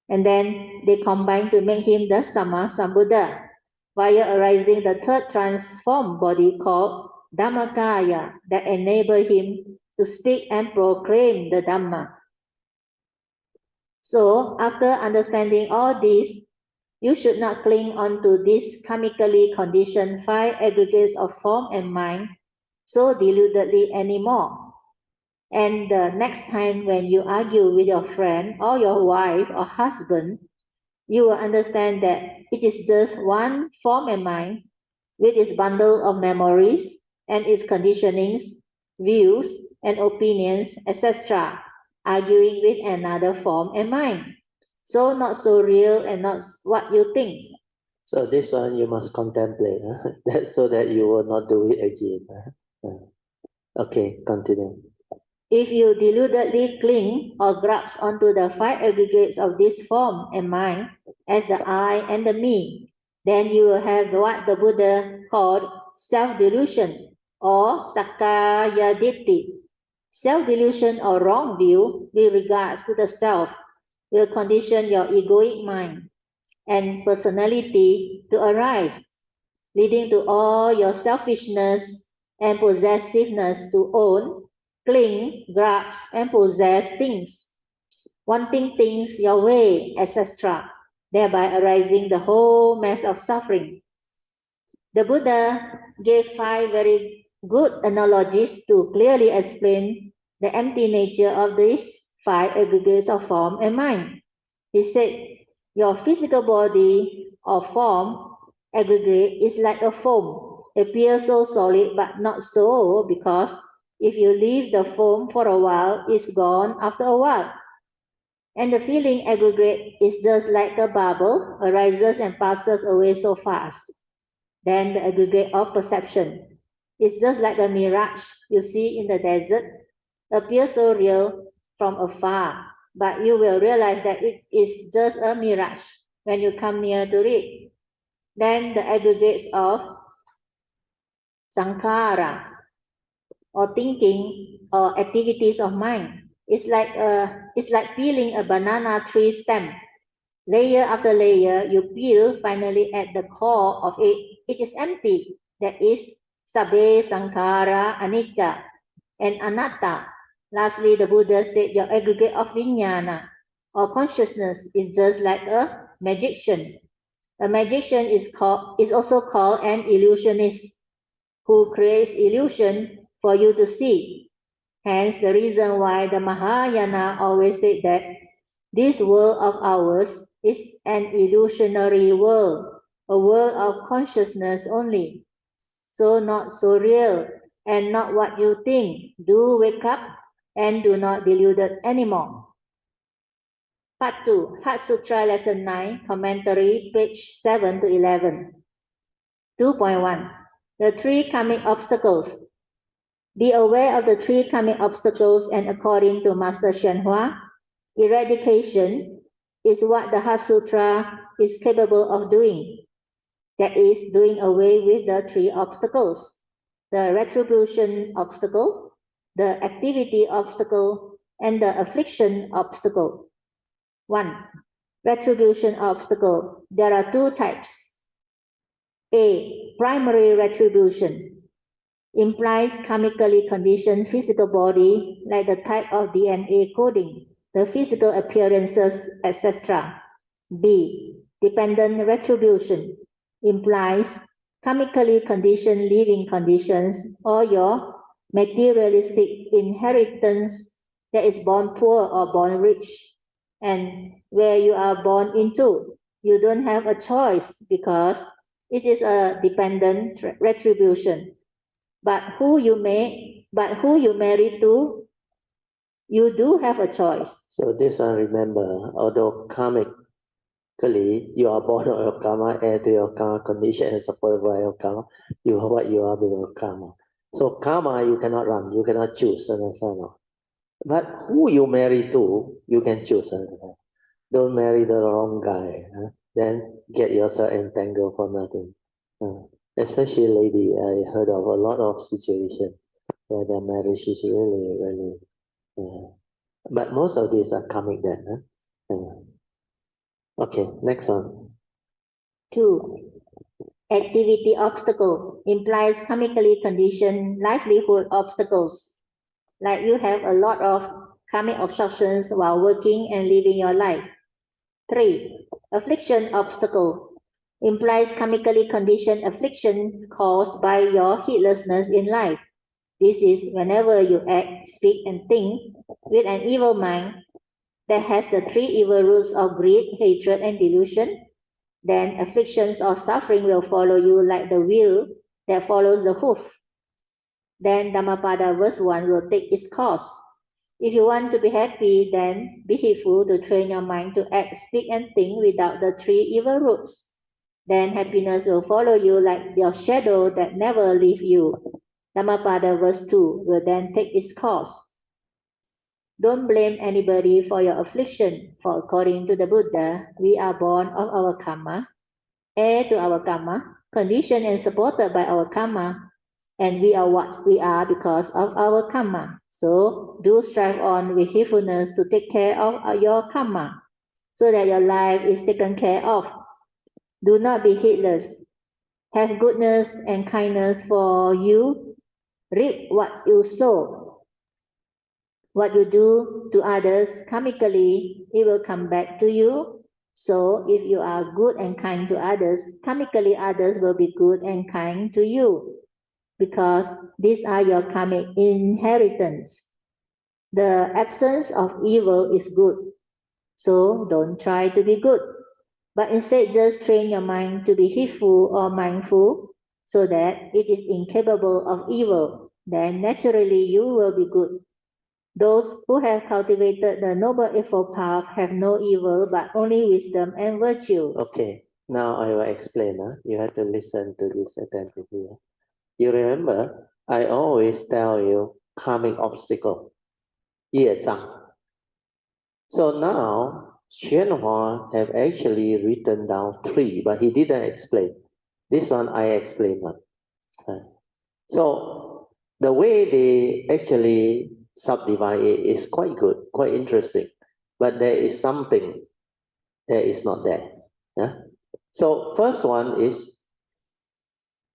and then they combine to make him the Sama Sambuddha, via arising the third transformed body called Dhammakaya, that enable him to speak and proclaim the Dhamma. So, after understanding all this, you should not cling on to these karmically conditioned five aggregates of form and mind so deludedly anymore. And the next time when you argue with your friend or your wife or husband, you will understand that it is just one form and mind with its bundle of memories and its conditionings, views, and opinions, etc., arguing with another form and mind. So not so real and not what you think. So this one you must contemplate, that, so that you will not do it again. Okay, continue. If you deludedly cling or grasp onto the five aggregates of this form and mind as the I and the me, then you will have what the Buddha called self-delusion or sakkaya ditthi. Self-delusion or wrong view with regards to the self will condition your egoic mind and personality to arise, leading to all your selfishness and possessiveness to own, cling, grasp, and possess things, wanting things your way, etc., thereby arising the whole mass of suffering. The Buddha gave five very good analogies to clearly explain the empty nature of these five aggregates of form and mind. He said, your physical body or form aggregate is like a foam, appears so solid but not so, because if you leave the foam for a while, it's gone after a while. And the feeling aggregate is just like a bubble, arises and passes away so fast. Then the aggregate of perception is just like a mirage you see in the desert, appears so real from afar, but you will realize that it is just a mirage when you come near to it. Then the aggregates of sankhara, or thinking or activities of mind, it's like peeling a banana tree stem. Layer after layer, you peel, finally at the core of it, it is empty. That is sabbe sankhara anicca and anatta. Lastly, the Buddha said your aggregate of vijnana or consciousness is just like a magician. A magician is also called an illusionist who creates illusion for you to see. Hence, the reason why the Mahayana always said that this world of ours is an illusionary world, a world of consciousness only. So not so real and not what you think. Do wake up and do not delude anymore. Part 2, Heart Sutra Lesson 9, Commentary, page 7 to 11. 2.1. The three coming obstacles. Be aware of the three coming obstacles, and according to Master Shenhua, eradication is what the Heart Sutra is capable of doing. That is, doing away with the three obstacles: the retribution obstacle, the activity obstacle, and the affliction obstacle. 1. Retribution obstacle. There are two types. A. Primary retribution implies karmically conditioned physical body, like the type of DNA coding, the physical appearances, etc. B. Dependent retribution implies karmically conditioned living conditions, or your materialistic inheritance that is born poor or born rich, and where you are born into. You don't have a choice because it is a dependent retribution. But who you marry to, you do have a choice. So this one, remember, although karmically you are born of your karma, heir to your karma, condition and supported by your karma, you are what you are because of karma. So karma you cannot run, you cannot choose, understand? But who you marry to, you can choose. Don't marry the wrong guy. Then get yourself entangled for nothing. Especially lady, I heard of a lot of situations where their marriage is really, but most of these are coming then. Okay, next one. 2. Activity obstacle implies karmically conditioned livelihood obstacles, like you have a lot of karmic obstructions while working and living your life. 3. Affliction obstacle implies karmically conditioned affliction caused by your heedlessness in life. This is whenever you act, speak, and think with an evil mind that has the three evil roots of greed, hatred, and delusion, then afflictions or suffering will follow you like the wheel that follows the hoof. Then Dhammapada verse 1 will take its course. If you want to be happy, then be heedful to train your mind to act, speak, and think without the three evil roots. Then happiness will follow you like your shadow that never leaves you. Dhammapada verse 2 will then take its course. Don't blame anybody for your affliction, for according to the Buddha, we are born of our karma, heir to our karma, conditioned and supported by our karma, and we are what we are because of our karma. So do strive on with heedfulness to take care of your karma, so that your life is taken care of. Do not be heedless. Have goodness and kindness for you. Reap what you sow. What you do to others karmically, it will come back to you. So if you are good and kind to others, karmically others will be good and kind to you, because these are your karmic inheritance. The absence of evil is good. So don't try to be good, but instead just train your mind to be heedful or mindful so that it is incapable of evil. Then naturally you will be good. Those who have cultivated the Noble Eightfold Path have no evil but only wisdom and virtue. Okay, now I will explain. You have to listen to this attentively. You remember, I always tell you karmic obstacle, 业障. So now, Xuanhua have actually written down 3, but he didn't explain. This one I explain. So the way they actually subdivide it is quite good, quite interesting. But there is something that is not there. So first one is,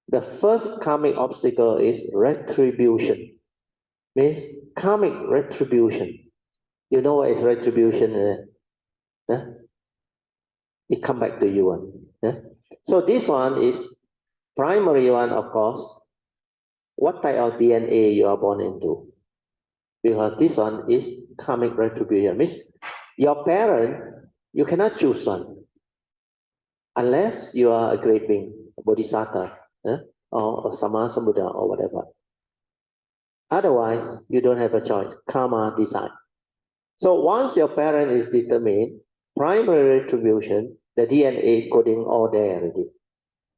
the first karmic obstacle is retribution. Means karmic retribution. You know what is retribution? It come back to you. So this one is primary one, of course. What type of DNA you are born into? Because this one is karmic retribution. Means your parent, you cannot choose one. Unless you are a great being, a bodhisattva, or Sama Sambuddha or whatever. Otherwise, you don't have a choice. Karma decide. So once your parent is determined, primary retribution, the DNA coding all there already.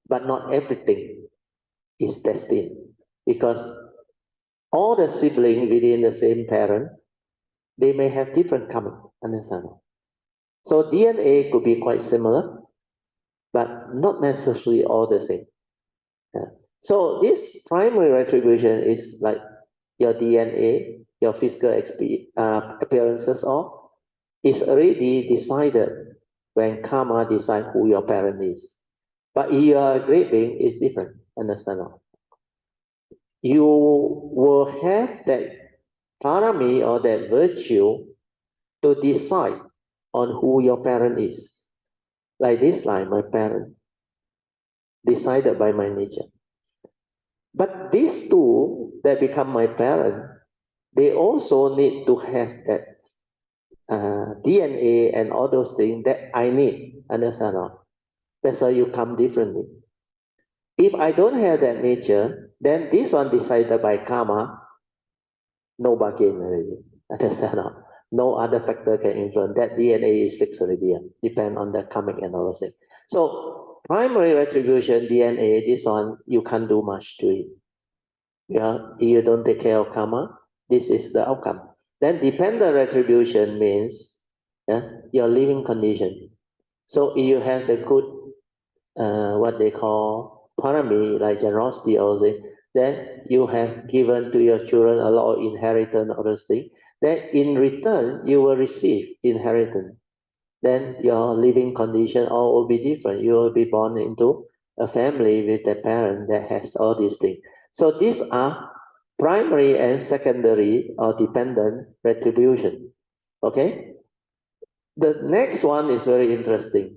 But not everything is destined, because all the siblings within the same parent, they may have different karma. Understand? So DNA could be quite similar, but not necessarily all the same. Yeah. So this primary retribution is like your DNA, your physical appearances, all is already decided when karma decides who your parent is. But if you are a great being, it's different. Understand? You will have that parami or that virtue to decide on who your parent is. Like this line, my parent, decided by my nature. But these two that become my parent, they also need to have that DNA and all those things that I need. Understand? That's why you come differently. If I don't have that nature, then this one decided by karma, no bargain already. Understand? No other factor can influence. That DNA is fixed already. Depend on the karmic and all those things. So primary retribution, DNA, this one, you can't do much to it. Yeah, if you don't take care of karma, this is the outcome. Then dependent retribution means your living condition. So if you have the good, what they call parami, like generosity or something, then you have given to your children a lot of inheritance or those things. Then in return, you will receive inheritance. Then your living condition all will be different. You will be born into a family with a parent that has all these things. So these are primary and secondary or dependent retribution. Okay? The next one is very interesting.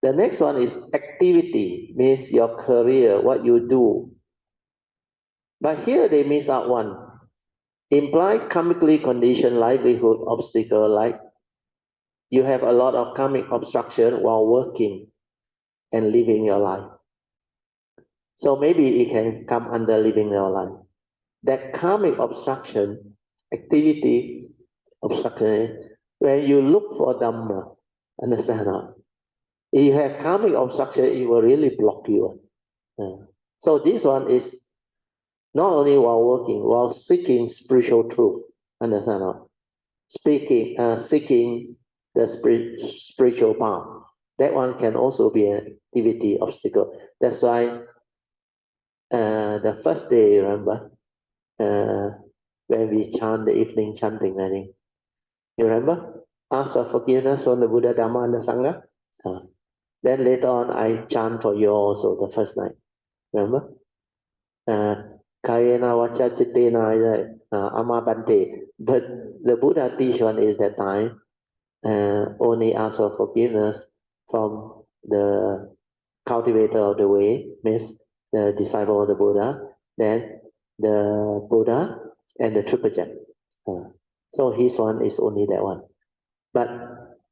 The next one is activity, means your career, what you do. But here they miss out one. Implied karmically conditioned livelihood obstacle, like you have a lot of karmic obstruction while working and living your life. So maybe it can come under living your life. That karmic obstruction, activity obstruction, when you look for Dhamma, understand? If you have karmic obstruction, it will really block you. So this one is not only while working, while seeking spiritual truth. Understand? Seeking the spiritual path. That one can also be an activity obstacle. That's why the first day, remember, when we chant the evening chanting, I think. You remember? Ask for forgiveness from the Buddha, Dhamma, and the Sangha. Then later on, I chant for you also the first night. Remember? Kayena Vacha Chittena Amabante. But the Buddha teach one is that time only ask for forgiveness from the cultivator of the way, means the disciple of the Buddha, then the Buddha and the Tripajak. So his one is only that one. But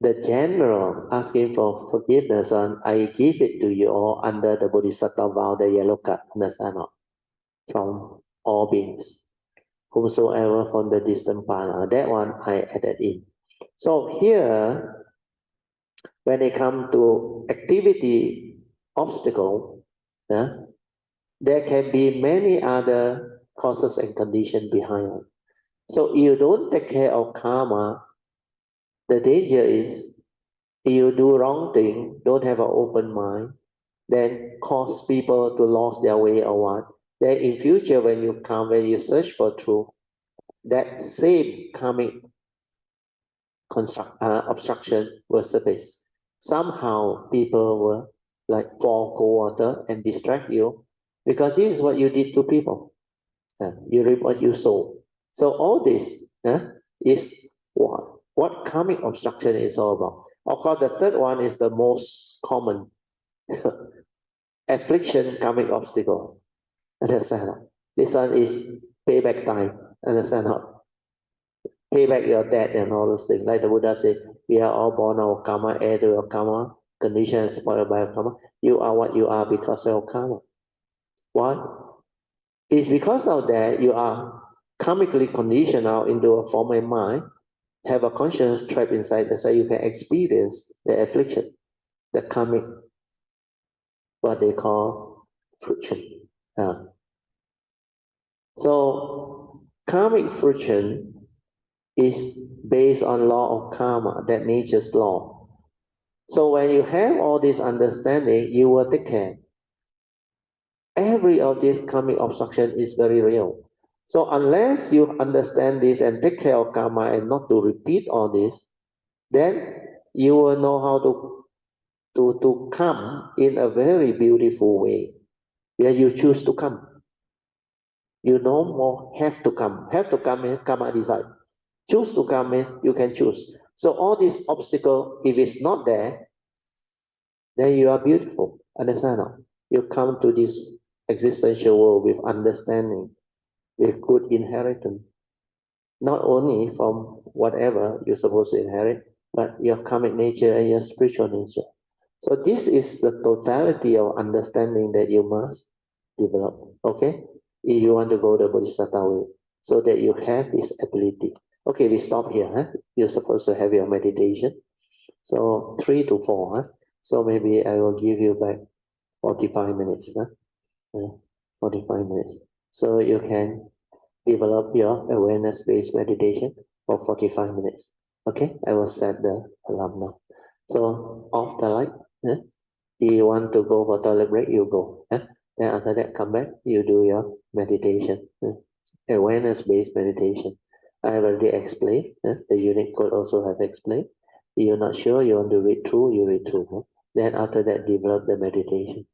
the general asking for forgiveness one, I give it to you all under the Bodhisattva vow, the yellow card, understand? From all beings, whomsoever from the distant past. That one I added in. So here, when it comes to activity obstacle, there can be many other causes and conditions behind it. So if you don't take care of karma, the danger is if you do wrong thing, don't have an open mind, then cause people to lose their way or what. Then in future, when you search for truth, that same karmic obstruction will surface. Somehow people will like pour cold water and distract you, because this is what you did to people. You reap what you sow. So all this is what karmic obstruction is all about. Of course, the third one is the most common. Affliction, karmic obstacle. Understand? This one is payback time. Understand? Pay back your debt and all those things. Like the Buddha said, we are all born of karma, heir to your karma, conditioned and spoiled by your karma. You are what you are because of your karma. Why? It's because of that you are karmically conditioned out into a form of mind, have a conscious trapped inside, that's why you can experience the affliction, the karmic, what they call friction. So karmic friction is based on law of karma, that nature's law. So when you have all this understanding, you will take care. Every of this karmic obstruction is very real. So unless you understand this and take care of karma and not to repeat all this, then you will know how to come in a very beautiful way, where you choose to come. You no more have to come. Have to come means karma decide. Choose to come means you can choose. So all these obstacles, if it's not there, then you are beautiful. Understand? No? You come to this existential world with understanding, with good inheritance. Not only from whatever you're supposed to inherit, but your karmic nature and your spiritual nature. So this is the totality of understanding that you must develop, okay? If you want to go the Bodhisattva way, so that you have this ability. Okay, we stop here. Huh? You're supposed to have your meditation. So 3 to 4. Huh? So maybe I will give you back 45 minutes. Huh? 45 minutes. So you can develop your awareness-based meditation for 45 minutes. Okay, I will set the alarm now. So off the light. Huh? If you want to go for toilet break, you go. Huh? Then after that, come back, you do your meditation. Awareness-based meditation. I have already explained. The unit code also have explained. If you're not sure, you want to read through, you read through. Then after that, develop the meditation.